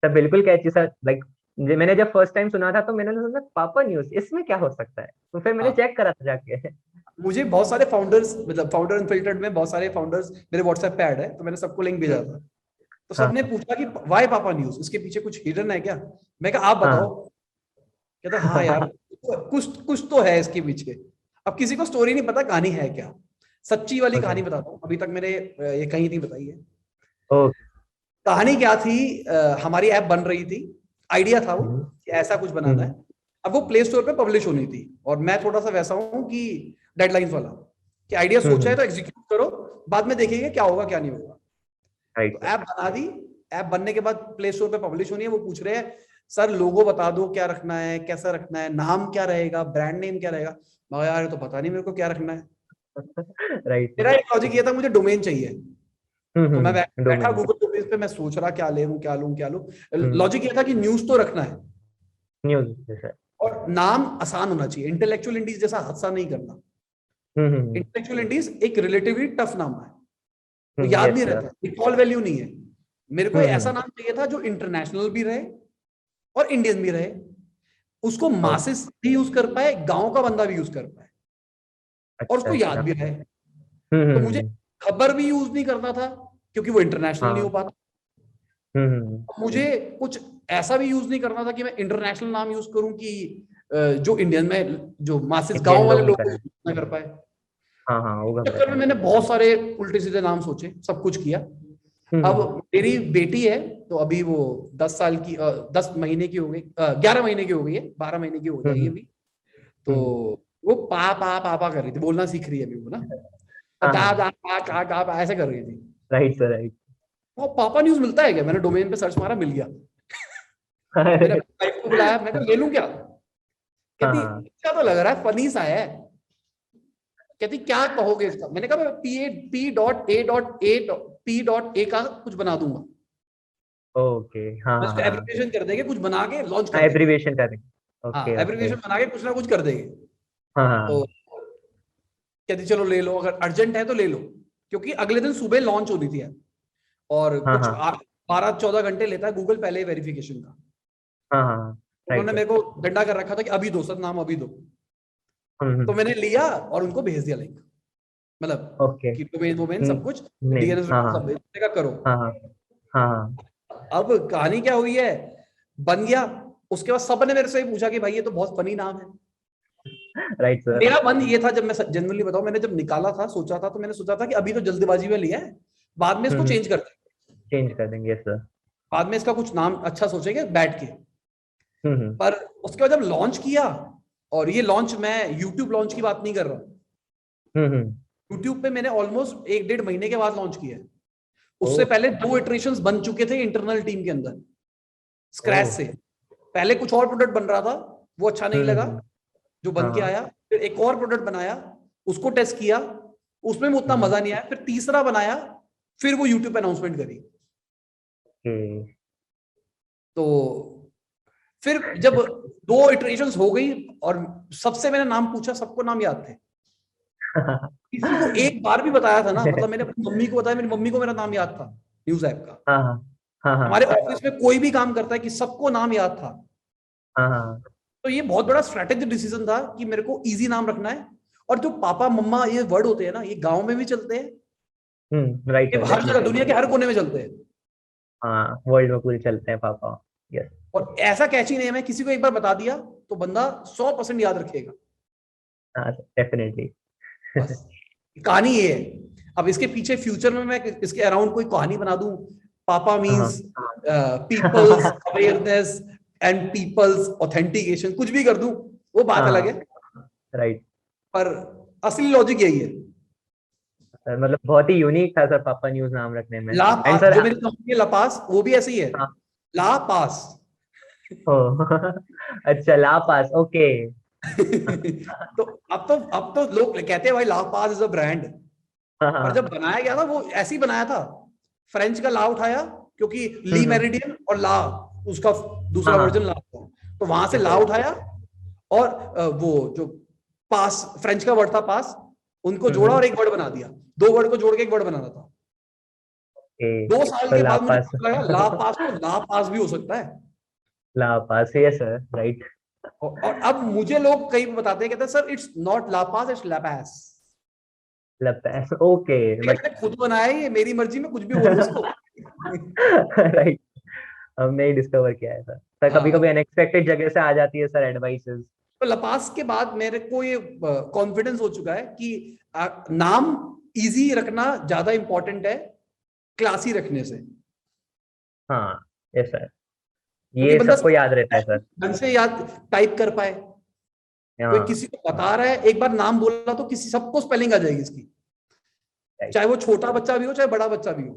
सर, बिल्कुल कैची सर। लाइक मैंने जब फर्स्ट टाइम सुना था तो मैंने सोचा पापा न्यूज इसमें क्या हो सकता है, तो फिर मैंने हाँ, चेक करा था जाके। मुझे बहुत सारे फाउंडर्स, मतलब फाउंडर अनफिल्टर्ड में बहुत सारे फाउंडर्स मेरे व्हाट्सएप पे ऐड है, तो मैंने सबको लिंक भेजा था। तो हाँ सबने पूछा कि वाई पापा न्यूज, इसके पीछे कुछ हिडन है क्या? मैं कहा आप बताओ। हाँ कहता हाँ यार, कुछ कुछ तो है इसके पीछे। अब किसी को स्टोरी नहीं पता कहानी है क्या। सच्ची वाली ओके कहानी बताता हूँ, अभी तक मैंने ये कहीं नहीं बताई है। ओके। कहानी क्या थी, हमारी ऐप बन रही थी, आइडिया था वो कि ऐसा कुछ बनाना है। अब वो प्ले स्टोर पे पब्लिश होनी थी, और मैं थोड़ा सा वैसा हूँ कि डेडलाइंस वाला, कि आइडिया सोचा है तो एग्जीक्यूट करो, बाद में देखेंगे क्या होगा क्या नहीं होगा। तो राइट ऐप बना दी, ऐप बनने के बाद प्ले स्टोर पे पब्लिश होनी है। वो पूछ रहे हैं सर लोगो बता दो क्या रखना है, कैसा रखना है, नाम क्या रहेगा, ब्रांड नेम क्या रहेगा। मगर यार ये तो पता नहीं मेरे को क्या रखना है। सर। राइट मेरा सर। एक लॉजिक ये था, मुझे डोमेन चाहिए। तो मैं बैठा डोमेन। गूगल डोमेन पे, मैं सोच रहा क्या ले लूं क्या लूं क्या लूं। हम्म। लॉजिक ये था कि न्यूज तो रखना है, न्यूज सर। और नाम आसान होना चाहिए, इंटेलेक्चुअल इंडीज जैसा हादसा नहीं करना। इंटेलेक्चुअल इंडीज एक रिलेटिवली टफ नाम है, वो याद यस नहीं सर। रहता, रिकॉल वैल्यू नहीं है। मेरे को ऐसा नाम चाहिए था जो इंटरनेशनल भी रहे और इंडियन भी रहे, उसको मासेस भी यूज कर पाए, गांव का बंदा भी यूज कर पाए, और अच्छा उसको याद अच्छा। भी रहे। तो मुझे खबर भी यूज नहीं करना था, क्योंकि वो इंटरनेशनल नहीं हो हाँ। पाता। मुझे कुछ ऐसा भी यूज नहीं करना था कि मैं इंटरनेशनल नाम यूज करूं कि जो इंडियन में जो मासेस गांव इंडियन वाले लोग नहीं लोग करें। ना कर पाए। हाँ हाँ वो इस चक्कर घबराते में हैं। मैंने बहुत सारे उल्टे सीधे नाम सोचे, सब कुछ किया। अब मेरी बेटी है, तो अभी वो 10 साल की, 10 महीने की हो गई, 11 महीने की हो गई है, 12 महीने की हो जाएगी अभी। तो वो पा कर रही थी, बोलना सीख रही है अभी वो ना। हाँ दा हाँ। दा पा ऐसे कर रही थी। Right sir right. वो पापा न्यूज मिलता है क्या, मैंने डोमेन पे सर्च मारा, मिल गया। मैंने वाइफ को बुलाया, मैं कहा ले लूं क्या? हाँ कहती हाँ। अच्छा तो लग रहा है, फनी सा है। कहती क्या कहोगे इसका? मैंने कहा मैं पी का कुछ बना दूंगा, ओके। हाँ मैं हाँ उसको हाँ। एब्रिविएशन कर देंगे, कुछ बना के लॉन्च कर देंगे। एब्रीविएशन करेंगे। हाँ, ओके ओके। एब्रिविएशन बना के कुछ ना कुछ कर देंगे। हाँ तो हाँ। कहती चलो ले लो, अगर अर्जेंट है तो ले लो, क्योंकि अगले दिन सुबह लॉन्च होनी थी। और हाँ कुछ हाँ 12-14 घंटे लेता है गूगल पहले वेरिफिकेशन का। हाँ हाँ। उन्होंने राइट मेरे सर। को डंडा कर रखा था कि अभी दो सर, नाम अभी दो। तो मैंने लिया और उनको भेज दिया लिंक, मतलब ओके। कि डोमेन वोमेन सब कुछ, नहीं। डीएनएस हाँ हाँ सब भेजने का करो। हाँ हाँ हाँ अब कहानी क्या हुई है, बन गया। उसके बाद सबने मेरे से पूछा कि भाई ये तो बहुत फनी नाम है। हाँ। Right sir. मेरा मन ये था, जब मैं जनरली बताऊं, मैंने जब निकाला था, सोचा था, तो मैंने सोचा था कि अभी तो जल्दबाजी में लिया है, बाद में इसको चेंज कर देंगे, चेंज कर देंगे सर। बाद में इसका कुछ नाम अच्छा सोचेंगे बैठ के। हम्म। पर उसके बाद जब लॉन्च किया, और ये लॉन्च मैं यूट्यूब लॉन्च की बात नहीं कर रहा, हम्म। यूट्यूब पे मैंने ऑलमोस्ट 1-1.5 महीने के बाद लॉन्च किया है। ओ उससे पहले 2 इटरेशंस बन चुके थे इंटरनल टीम के अंदर, ओ। स्क्रैच से। पहले कुछ और प्रोडक्ट बन रहा था, वो अच्छा नहीं लगा जो बन हाँ के हाँ। आया। फिर एक और प्रोडक्ट बनाया, उसको टेस्ट किया, उसमें उतना मजा नहीं आया। फिर तीसरा बनाया, फिर वो यूट्यूब पे अनाउंसमेंट करी। ओके। तो फिर जब 2 इटरेशंस हो गई, और सबसे मैंने नाम पूछा, सबको नाम याद थे। किसी को एक बार भी बताया था ना, मतलब मैंने अपनी मम्मी को बताया, मेरी मम्मी को मेरा नाम याद था न्यूज ऐप का। हाँ हाँ हाँ हमारे ऑफिस में कोई भी काम करता है कि सबको नाम याद था। हाँ हाँ। तो ये बहुत बड़ा स्ट्रेटेजिक डिसीजन था कि मेरे को इजी नाम रखना है। और जो पापा मम्मा ये वर्ड होते हैं ना, ये गांव में भी चलते हैं, राइट ये सर हर जगह डेफिनेटली। दुनिया के हर कोने में चलते हैं। हाँ वर्ल्ड में पूरे चलते हैं पापा। यस। और ऐसा कैची नेम है, किसी को एक बार बता दिया तो बंदा 100% याद रखेगा। हाँ डेफिनेटली। बस कहानी ये है। अब इसके पीछे फ्यूचर में मैं इसके अराउंड कोई कहानी बना दूं, पापा हाँ means people's awareness and people's authentication, कुछ भी कर दूं वो बात अलग है, राइट पर असली लॉजिक यही है। सर, मतलब बहुत ही यूनिक था सर पापा न्यूज नाम रखने में। ला एंड पास, सर जो मेरी कंपनी है ला पास, वो भी ऐसे ही है, हाँ ला पास। ओ अच्छा ला पास ओके। तो अब तो लोग कहते हैं भाई ला पास इज अ ब्रांड, हाँ पर जब हाँ बनाया गया था वो ऐसे ही बनाया था। फ्रेंच का ला उठाया, क्योंकि ली हम्म, मेरिडियन और ला उसका हाँ दूसरा वर्जन हाँ ला था, तो वहां से यस ला सर उठाया, और वो जो पास, फ्रेंच का वर्ड था पास, उनको जोड़ा और एक वर्ड बना दिया। दो वर्ड को जोड़ के एक वर्ड बनाना था। ओके 2 साल तो के ला बाद मुझे पास पता लगा ला पास तो ला पास भी हो सकता है। Lapaas yes sir right. और अब मुझे लोग कई बताते हैं, कहते हैं sir it's not Lapaas, it's Lapaas. Lapaas okay but मैंने खुद बनाया है, ये मेरी मर्जी में कुछ भी बोलूं उसको। राइट हमने ही डिस्कवर किया है सर। सर कभी कभी हाँ, अनएक्सपेक्टेड जगह से आ जाती है सर एडवाइसेस। तो लपास के बाद मेरे को ये कॉन्फिडेंस हो चुका है कि नाम इजी रखना ज्यादा इंपॉर्टेंट है क्लासी रखने से। हाँ यस सर क्योंकि ये बंदा सबको याद रहता है सर। ढंग से याद टाइप कर पाए। कोई हाँ किसी को बता रहा है, एक बार नाम बोला तो किसी सबको स्पेलिंग आ जाएगी इसकी, राइट चाहे वो छोटा बच्चा भी हो चाहे बड़ा बच्चा भी हो।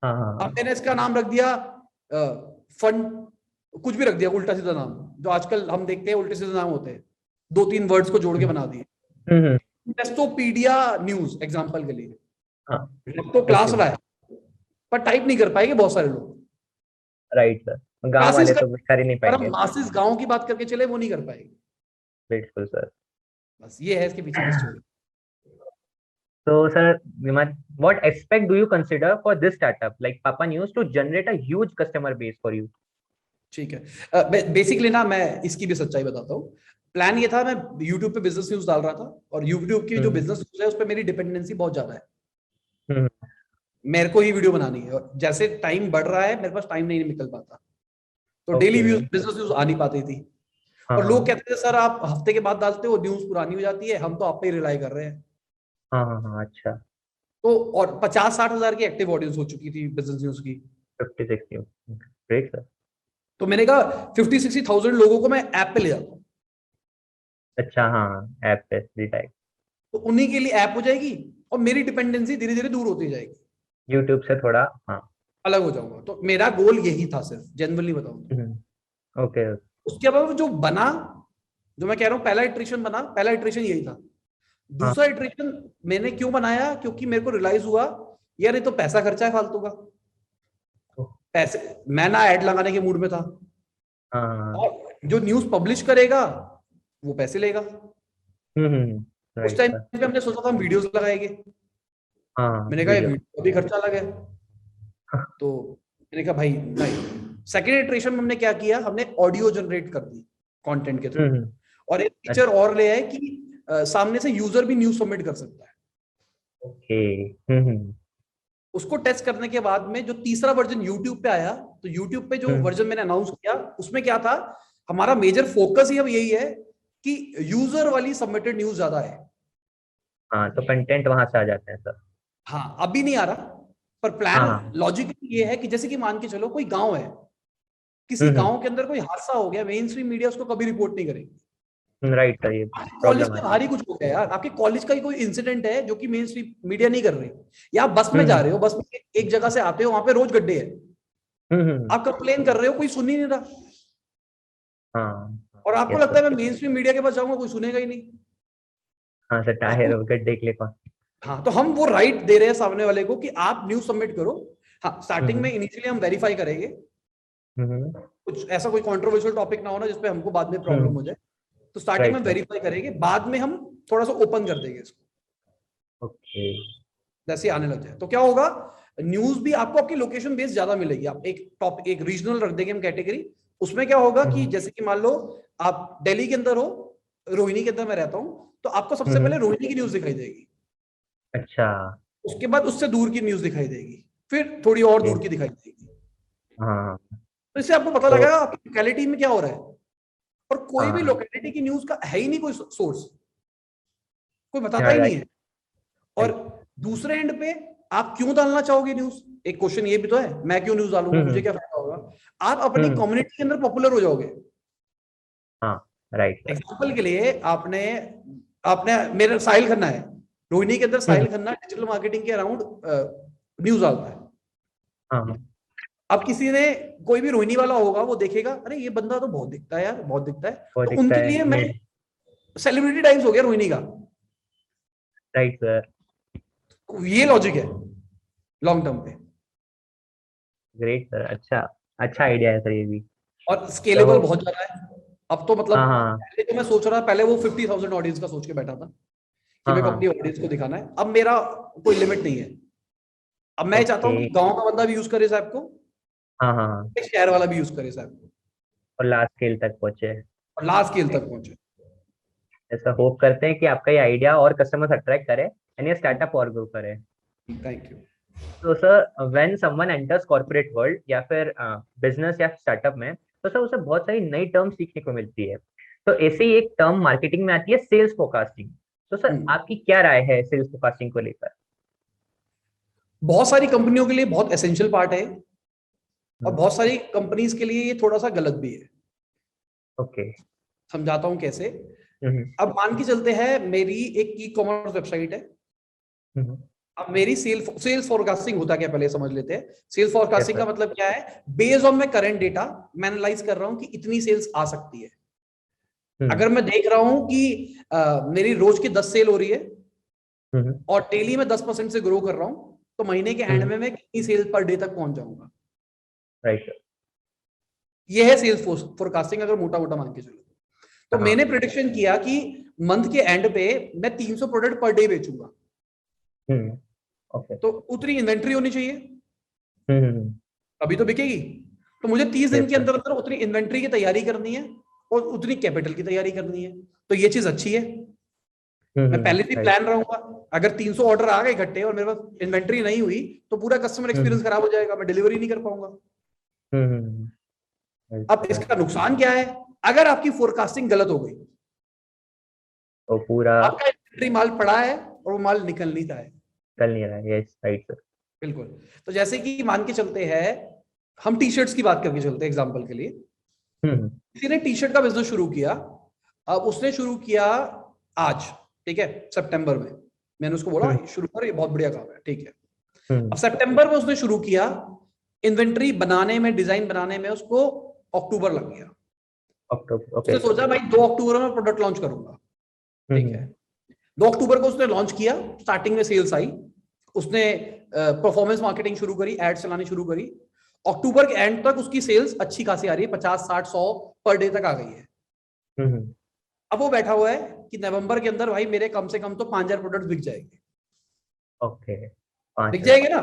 हाँ अब हाँ मैंने इसका नाम रख दिया फंड, कुछ भी रख दिया उल्टा सीधा नाम, जो आजकल हम देखते हैं उल्टे सीधे नाम होते हैं, 2-3 वर्ड्स को जोड़ के बना दिए। हम्म, टेस्टोपीडिया न्यूज एग्जांपल के लिए, हाँ रख तो क्लास ओके रहा है, पर टाइप नहीं कर पाएंगे बहुत सारे लोग। राइट सर गांव क्लासेस वाले कर, तो कर ही नहीं पर हम पाएंगे। मासिस गांव की बात करके चले, वो नहीं कर पाएंगे। बिल्कुल सर। बस ये है इसके पीछे की story. So, sir, Vimal, what aspect do you consider for this startup, like Papa News, to generate a huge customer base for you? ठीक है, बेसिकली ना मैं इसकी भी सच्चाई बताता हूँ। प्लान ये था, मैं यूट्यूब पे बिजनेस न्यूज डाल रहा था, और यूट्यूब की जो हम्म बिजनेस न्यूज है उस पर मेरी डिपेंडेंसी बहुत ज्यादा है। हम्म, मेरे को ही वीडियो बनानी है, और जैसे टाइम बढ़ रहा है मेरे पास टाइम नहीं निकल पाता, तो daily okay views business news आ नहीं पाती थी। हाँ और लोग हाँ कहते थे सर आप हफ्ते के बाद डालते हो, न्यूज पुरानी हो जाती है, हम तो आप पे ही रिलाई कर रहे हैं। हाँ हाँ हाँ अच्छा तो और 50-60 हजार की एक्टिव ऑडियंस हो चुकी थी बिजनेस न्यूज की। 50-60 ग्रेट सर। तो मैंने कहा 50-60 थाउजेंड लोगों को मैं ऐप पे ले जाता हूँ, अच्छा हाँ ऐप पे फ्री टाइप तो उन्हीं के लिए ऐप हो जाएगी, और मेरी डिपेंडेंसी धीरे धीरे दूर होती जाएगी, यूट्यूब से थोड़ा हाँ अलग हो जाऊंगा। तो मेरा गोल यही था, सिर्फ जनरली बताऊं तो। ओके उसके बाद जो बना, जो मैं कह रहा हूँ पहला इटरेशन बना, पहला इटरेशन यही था। हाँ दूसरा इटरेशन मैंने क्यों बनाया, क्योंकि मेरे को रियलाइज हुआ यार ये तो पैसा खर्चा है फालतू का। पैसे, मैं ना ऐड लगाने के मूड में था, हाँ और जो न्यूज पब्लिश करेगा वो पैसे लेगा। उस राइट टाइम सर पे हमने सोचा था हम वीडियोस लगाएंगे, हाँ मैंने कहा ये वीडियो वीडियो भी खर्चा लगा है। तो मैंने कहा भाई नहीं। सेकेंड इटरेशन में हमने क्या किया, हमने ऑडियो जनरेट कर दी कंटेंट के थ्रू, हम्म और एक फीचर और ले आए कि सामने से यूजर भी न्यूज सबमिट कर सकता है। ओके उसको टेस्ट करने के बाद में जो तीसरा वर्जन यूट्यूब पे आया, तो यूट्यूब पे जो वर्जन मैंने अनाउंस किया उसमें क्या था, हमारा मेजर फोकस ही अब यही है कि यूजर वाली सबमिटेड न्यूज ज्यादा है। हाँ तो कंटेंट वहां से आ जाते हैं सर। हाँ अभी नहीं आ रहा, पर हाँ प्लान हाँ लॉजिक ये है कि जैसे कि मान के चलो कोई गांव है, किसी हम्म गांव के अंदर कोई हादसा हो गया, मेन स्ट्रीम मीडिया उसको कभी रिपोर्ट नहीं करेगी। राइट सर ये आपके कॉलेज प्रॉब्लम में है। भारी कुछ हो गया यार, आपके कॉलेज का ही कोई इंसिडेंट है जो कि मेन स्ट्रीम मीडिया नहीं कर रही, या आप बस में जा हम्म रहे हो, बस में एक जगह से आते हो, वहां पे रोज गड्ढे है, हम्म आप कंप्लेन कर रहे हो, कोई सुन ही नहीं रहा, हाँ और आपको यस लगता है मैं मेन स्ट्रीम मीडिया के पास जाऊंगा कोई सुनेगा ही नहीं। हाँ सर तो आपको, टायर गड्ढे के लिए कौन। हाँ तो हम वो राइट दे रहे हैं सामने वाले को कि आप न्यूज सबमिट करो। हाँ स्टार्टिंग में हम्म इनिशियली हम वेरीफाई करेंगे, हम्म कुछ ऐसा कोई कंट्रोवर्शियल टॉपिक ना होना जिसपे हमको बाद में प्रॉब्लम हो जाए, तो स्टार्टिंग में राइट सर वेरीफाई करेंगे, बाद में हम थोड़ा सा ओपन कर देंगे इसको, ओके जैसे आने लग जाए। तो क्या होगा, न्यूज भी आपको आपकी लोकेशन बेस्ड ज्यादा मिलेगी। आप एक टॉप एक रीजनल रख देंगे हम कैटेगरी, उसमें क्या होगा कि हम्म जैसे कि मान लो आप दिल्ली के अंदर हो, रोहिणी के अंदर मैं रहता हूं, तो आपको सबसे पहले हम्म, रोहिणी की न्यूज दिखाई देगी, अच्छा उसके बाद उससे दूर की न्यूज दिखाई देगी, फिर थोड़ी और ओके दूर की दिखाई देगी। हाँ तो इससे आपको पता तो लगेगा आपकी लोकेलिटी में क्या हो रहा है। और कोई भी हाँ, लोकेलिटी की न्यूज का है ही नहीं कोई सोर्स, कोई बताता ही नहीं राइट, है। और दूसरे एंड पे आप क्यों डालना चाहोगे न्यूज, एक क्वेश्चन ये भी तो है, मैं क्यों न्यूज डालूंगा, मुझे हम्म, क्या फायदा होगा। आप अपनी हम्म, कम्युनिटी के अंदर पॉपुलर हो जाओगे। हाँ, राइट सर, एग्जाम्पल के लिए आपने आपने मेरा साहिल खन्ना है, रोहिणी के अंदर हम्म, साहिल खन्ना डिजिटल मार्केटिंग के अराउंड न्यूज डालता है। हाँ, हाँ, अब किसी ने, कोई भी रोहिणी वाला होगा वो देखेगा, अरे ये बंदा तो बहुत दिखता है यार, बहुत दिखता है, वो तो दिखता उनके है लिए मैं मेन, सेलिब्रिटी टाइम्स हो गया रोहिणी का। राइट सर, ये लॉजिक है लॉन्ग टर्म पे। ग्रेट सर, अच्छा, अच्छा आइडिया है सर ये भी। और स्केलेबल तो बहुत ज्यादा है। अब तो मतलब हाँ, हाँ, पहले तो मैं सोच रहा, पहले वो 50,000 ऑडियंस का सोच के बैठा था कि हाँ, मेरे को अपनी हाँ, ऑडियंस को दिखाना है। अब मेरा कोई लिमिट नहीं है। अब मैं चाहता ओके, हूँ कि गांव का बंदा भी यूज करे इस ऐप को, हाँ, हाँ, हाँ, शहर वाला भी यूज करे इस ऐप को, और लास्ट स्केल तक पहुंचे। और लार्ज स्केल तक पहुंचे। ऐसा होप करते हैं कि आपका ये आइडिया और कस्टमर्स अट्रैक्ट करे एंड ये स्टार्टअप और ग्रो करे। Thank you. तो sir when someone enters corporate world या फिर बिजनेस या स्टार्टअप में, तो सर उसे बहुत सारी नई टर्म सीखने को मिलती है। तो ऐसे ही एक टर्म मार्केटिंग में आती है, सेल्स फोरकास्टिंग। तो सर आपकी क्या राय है सेल्स फोरकास्टिंग को लेकर? बहुत सारी कंपनियों के लिए बहुत एसेंशियल पार्ट है, और हम्म, बहुत सारी कंपनीज के लिए ये थोड़ा सा गलत भी है। ओके, समझाता हूं कैसे। हम्म, अब मान के चलते हैं मेरी एक ई कॉमर्स वेबसाइट है। हम्म, अब मेरी सेल्स फोरकास्टिंग होता क्या, पहले समझ लेते हैं। सेल्स यस फोरकास्टिंग का सर, मतलब क्या है, based on my current data मैं एनालाइज कर रहा हूं कि इतनी सेल्स आ सकती है। हम्म, अगर मैं देख रहा हूं कि मेरी रोज की 10 सेल हो रही है हम्म, और डेली में 10% से ग्रो कर रहा हूं, तो महीने के एंड में मैं कितनी सेल पर डे तक पहुंच जाऊंगा। राइट सर, ये है सेल्स फोरकास्टिंग, अगर मोटा मोटा मान के चलो। तो हाँ, मैंने प्रिडिक्शन किया कि मंथ के एंड पे मैं 300 प्रोडक्ट पर डे बेचूंगा, हम्म, ओके, तो उतनी इन्वेंट्री होनी चाहिए, हम्म, अभी तो बिकेगी। तो मुझे 30 दिन यस के सर, अंदर अंदर उतनी इन्वेंट्री की तैयारी करनी है और उतनी कैपिटल की तैयारी करनी है। तो ये चीज अच्छी है, मैं पहले से राइट, प्लान रहूंगा। अगर 300 ऑर्डर आ गए इकट्ठे और मेरे पास इन्वेंट्री नहीं हुई, तो पूरा कस्टमर हम्म, एक्सपीरियंस खराब हो जाएगा, मैं डिलीवरी नहीं कर पाऊंगा। हम्म, राइट अब सर, इसका नुकसान क्या है, अगर आपकी फोरकास्टिंग गलत हो गई, तो पूरा आपका इन्वेंट्री माल पड़ा है और वो माल निकल नहीं रहा है। चल नहीं रहा है, यस, राइट सर, बिल्कुल। तो जैसे कि मान के चलते हैं, हम टी शर्ट्स की बात करके चलते हैं एग्जाम्पल के लिए। हम्म, किसी ने टी शर्ट का बिजनेस शुरू किया, अब उसने शुरू किया आज, ठीक है, सितंबर में। मैंने उसको बोला हम्म, शुरू कर, ये बहुत बढ़िया काम है, ठीक है। अब हम्म, सितंबर में उसने शुरू किया, इन्वेंट्री बनाने में, डिजाइन बनाने में उसको अक्टूबर लग गया। अक्टूबर, ओके, उसने सोचा भाई 2 अक्टूबर में प्रोडक्ट लॉन्च करूंगा, ठीक है। हम्म, 2 अक्टूबर को उसने लॉन्च किया, स्टार्टिंग में सेल्स आई, उसने परफॉर्मेंस मार्केटिंग शुरू करी, एड चलानी शुरू करी। अक्टूबर के एंड तक उसकी सेल्स अच्छी खासी आ रही है, 50, 60, 100 पर डे तक आ गई है। हम्म, अब वो बैठा हुआ है कि नवंबर के अंदर भाई मेरे कम से कम तो 5,000 प्रोडक्ट बिक जाएंगे। ओके, पाँच बिक हजार जाएंगे ना,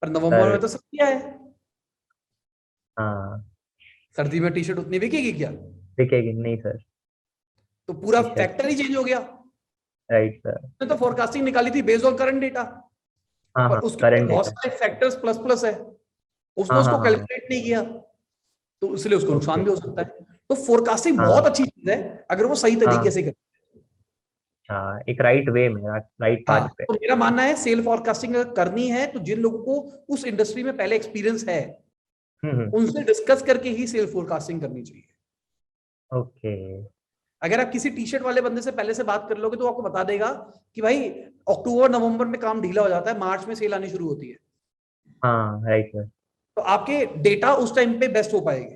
पर नवंबर सर, में तो सब क्या है, हाँ, सर्दी में टी शर्ट उतनी बिकेगी क्या। दिखेगी नहीं सर, तो पूरा टी शर्ट, फैक्टर ही चेंज हो गया। राइट सर, उसने तो फोरकास्टिंग निकाली थी बेस्ड ऑन करंट डेटा, हाँ, पर हाँ, उसके करंट अंदर बहुत डेटा, सारे फैक्टर्स प्लस प्लस है, उसने हाँ, हाँ, उसको हाँ, कैलकुलेट नहीं किया, तो इसलिए उसको ओके, नुकसान भी हो सकता है। तो फोरकास्टिंग बहुत हाँ, अच्छी चीज है अगर वो सही तरीके हाँ, से करे। हाँ, एक राइट वे में, राइट हाँ, पाथ पे, तो मेरा मानना है सेल फोरकास्टिंग अगर करनी है तो जिन लोगों को उस इंडस्ट्री में पहले एक्सपीरियंस है, हम्म, उनसे डिस्कस करके ही सेल फोरकास्टिंग करनी चाहिए। ओके, अगर आप किसी टी शर्ट वाले बंदे से पहले से बात कर लोगे तो आपको बता देगा कि भाई अक्टूबर नवंबर में काम ढीला हो जाता है, मार्च में सेल आनी शुरू होती है। हाँ, राइट सर, तो आपके डेटा उस टाइम पे बेस्ट हो पाएंगे।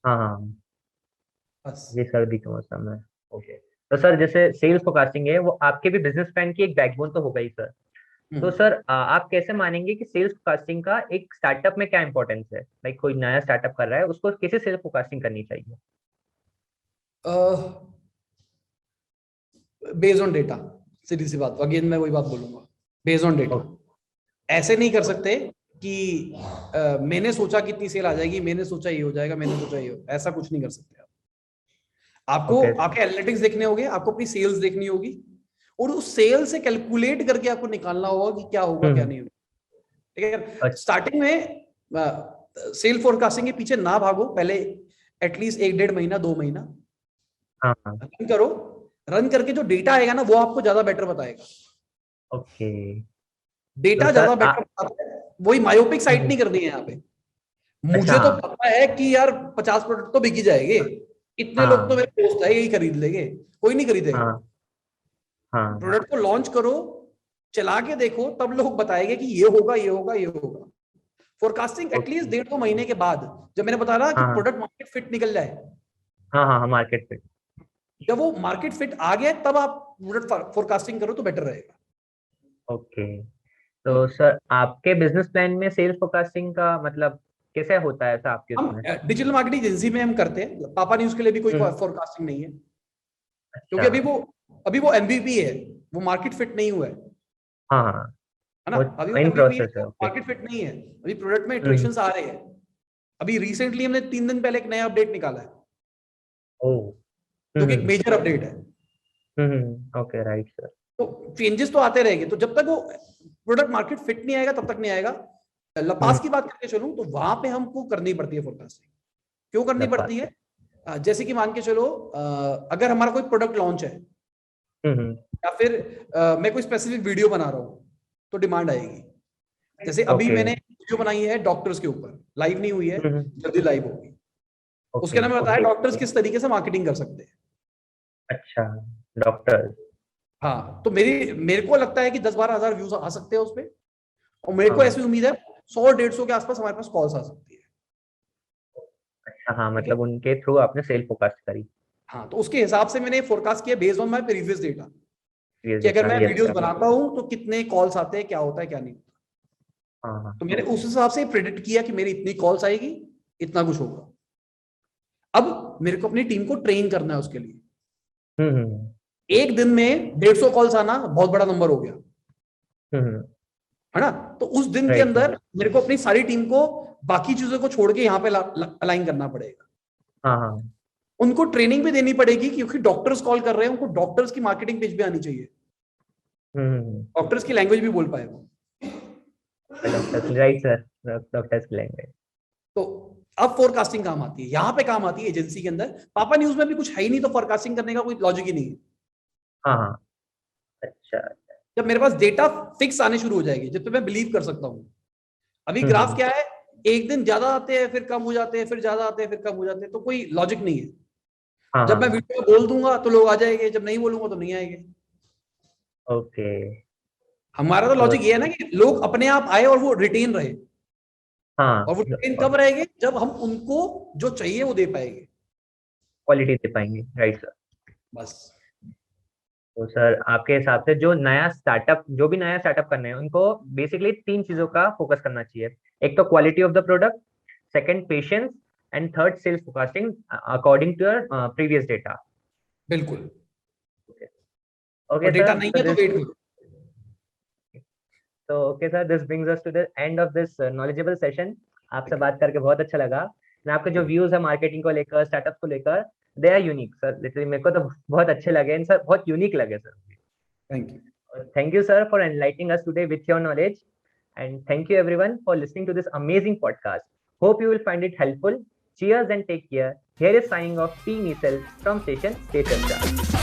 हाँ, हाँ, बस। ये सर्दी का मौसम है, ओके। तो सर जैसे सेल्स फोरकास्टिंग है, वो आपके भी बिजनेस प्लान की एक बैकबोन तो होगा ही सर। तो हम्म। सर आप कैसे मानेंगे कि सेल्स फोरकास्टिंग का एक स्टार्टअप में क्या इंपॉर्टेंस है? लाइक कोई नया स्टार्टअप कर रहा है, उसको कैसे सेल्स फोरकास्टिंग करनी चाहिए? बेस्ड ऑन डेटा, सीधी सी बात, अगेन मैं वही बात बोलूंगा, बेस्ड ऑन डेटा। ओके, ऐसे नहीं कर सकते कि मैंने सोचा कितनी सेल आ जाएगी, मैंने सोचा ये हो जाएगा, मैंने सोचा ये हो, ऐसा कुछ नहीं कर सकते आप। आपको ओके, आपके एनालिटिक्स देखने होंगे, आपको अपनी सेल्स देखनी होगी, और उस सेल से कैलकुलेट करके आपको निकालना होगा कि क्या होगा क्या हम्म, नहीं होगा, ठीक है। अच्छा, स्टार्टिंग में सेल फोरकास्टिंग के पीछे ना भागो, पहले एटलीस्ट 1-1.5 महीना 2 महीना हाँ हाँ रन करो। रन करके जो डेटा आएगा ना वो आपको ज्यादा बेटर बताएगा। ओके। तो डेटा सर ज्यादा बेटर बताता है। वही मायोपिक साइट नहीं करनी है यहाँ पे। अच्छा मुझे तो पता है कि यार 50 प्रोडक्ट तो बिक ही जाएंगे, इतने लोग तो हाँ मेरे दोस्त है यही खरीद लेंगे, कोई नहीं खरीदेगा। हाँ हाँ प्रोडक्ट को लॉन्च करो, चला के देखो, तब लोग बताएंगे कि ये होगा ये होगा ये होगा। फोरकास्टिंग एटलीस्ट ओके 1.5-2 महीने के बाद, जब मैंने बताया ना कि हाँ प्रोडक्ट मार्केट फिट निकल जाए, हाँ हाँ मार्केट पे जब वो मार्केट फिट आ गया तब आप प्रोडक्ट फोरकास्टिंग करो तो बेटर रहेगा। ओके। तो सर आपके बिजनेस प्लान में सेल्स फोरकास्टिंग का मतलब कैसे होता है ऐसा आपके हम उसमें? डिजिटल मार्केटिंग एजेंसी में हम करते हैं, पापा न्यूज के लिए भी कोई हम्म, फोरकास्टिंग नहीं है, अच्छा क्योंकि अभी वो एमवीपी है, वो मार्केट फिट नहीं हुआ हाँ हाँ है ना। वो अभी वो इन एमवीपी है प्रोसेस है तो ओके। मार्केट फिट नहीं है, अभी प्रोडक्ट में हम्म इटरेशंस आ रहे हैं। अभी रिसेंटली हमने 3 दिन पहले एक नया अपडेट निकाला है, ओ जो कि एक मेजर अपडेट है। Okay right sir. तो चेंजेस तो आते रहेंगे, तो जब तक वो प्रोडक्ट मार्केट फिट नहीं आएगा तब तक नहीं आएगा। लपास की बात करके चलूं तो वहां पे हमको करनी पड़ती है फोरकास्टिंग। क्यों करनी लपास पड़ती है? जैसे कि मान के चलो, अगर हमारा कोई प्रोडक्ट लॉन्च है, हम्म या फिर मैं कोई स्पेसिफिक वीडियो बना रहा हूँ, तो डिमांड आएगी। जैसे अभी ओके मैंने वीडियो बनाई है डॉक्टर्स के ऊपर, लाइव नहीं हुई है, जल्दी लाइव होगी। उसके ओके अंदर मैं बताया डॉक्टर्स किस तरीके से मार्केटिंग कर सकते हैं। अच्छा डॉक्टर हाँ, तो मेरे को लगता है कि 10-12 हजार व्यूज आ सकते हैं उस पर, और मेरे को हाँ ऐसी उम्मीद है 100-150 के आसपास हमारे पास कॉल्स आ सकती है। अच्छा हाँ ठीक है। मतलब उनके थ्रू आपने सेल फोरकास्ट करी। हाँ, तो उसके हिसाब से मैंने फोरकास्ट किया based on my previous data, ये कि अगर डेटा मैं यस वीडियोस सर। बनाता हूँ तो कितने कॉल्स आते हैं, क्या होता है क्या नहीं होता। हाँ हाँ तो मैंने उस हिसाब से प्रिडिक्ट किया कि मेरी इतनी कॉल्स आएगी, इतना कुछ होगा। अब मेरे को अपनी टीम को ट्रेन करना है उसके लिए। हम्म एक दिन में 150 कॉल्स आना बहुत बड़ा नंबर हो गया, हम्म है ना। तो उस दिन के राइट सर। अंदर मेरे को अपनी सारी टीम को बाकी चीजों को छोड़ के यहाँ पे अलाइन करना पड़ेगा। हाँ हाँ उनको ट्रेनिंग भी देनी पड़ेगी, क्योंकि डॉक्टर्स कॉल कर रहे हैं, उनको डॉक्टर्स की मार्केटिंग पेज भी आनी चाहिए, हम्म डॉक्टर्स की लैंग्वेज भी बोल पाए वो। Doctors right sir. डॉक्टर्स की लैंग्वेज। तो अब फोरकास्टिंग काम आती है, यहाँ पे काम आती है एजेंसी के अंदर। पापा न्यूज में भी कुछ है ही नहीं, तो फोरकास्टिंग करने का कोई लॉजिक ही नहीं है। हाँ हाँ अच्छा। जब मेरे पास डेटा फिक्स आने शुरू हो जाएगी, जिस पे मैं बिलीव कर सकता हूँ। अभी ग्राफ हम्म क्या है, एक दिन ज्यादा आते हैं फिर कम हो जाते हैं, फिर ज्यादा आते हैं फिर कम हो जाते हैं, तो कोई लॉजिक नहीं है। हाँ जब मैं हाँ वीडियो में बोल दूंगा तो लोग आ जाएंगे, जब नहीं बोलूंगा तो नहीं आएंगे। ओके। हमारा तो तो लॉजिक ये है ना कि लोग अपने आप आए और वो रिटेन रहे। और हाँ वो रिटेन कब रहेंगे, जब हम उनको जो चाहिए वो दे पाएंगे। क्वालिटी दे पाएंगे राइट सर। बस। तो सर आपके हिसाब से जो भी नया स्टार्टअप करना है उनको बेसिकली 3 चीजों का फोकस करना चाहिए। एक तो quality of the product, second patience, and third sales forecasting according to your previous data. बिल्कुल। ओके और डेटा सर नहीं तो है तो दिस वेट करो। तो okay sir this brings us to the end of this knowledgeable session. आपसे बात करके बहुत अच्छा लगा। मैं आपके जो व्यूज है मार्केटिंग को लेकर स्टार्टअप को लेकर they are unique sir, literally मेरे को तो बहुत अच्छे लगे इन सर, बहुत यूनिक लगे sir. Thank you. Thank you, sir, for enlightening us today with your knowledge. And thank you, everyone, for listening to this amazing podcast. Hope you will find it helpful. Cheers and take care. Here is signing off T. Nisel from station Stay Churcha.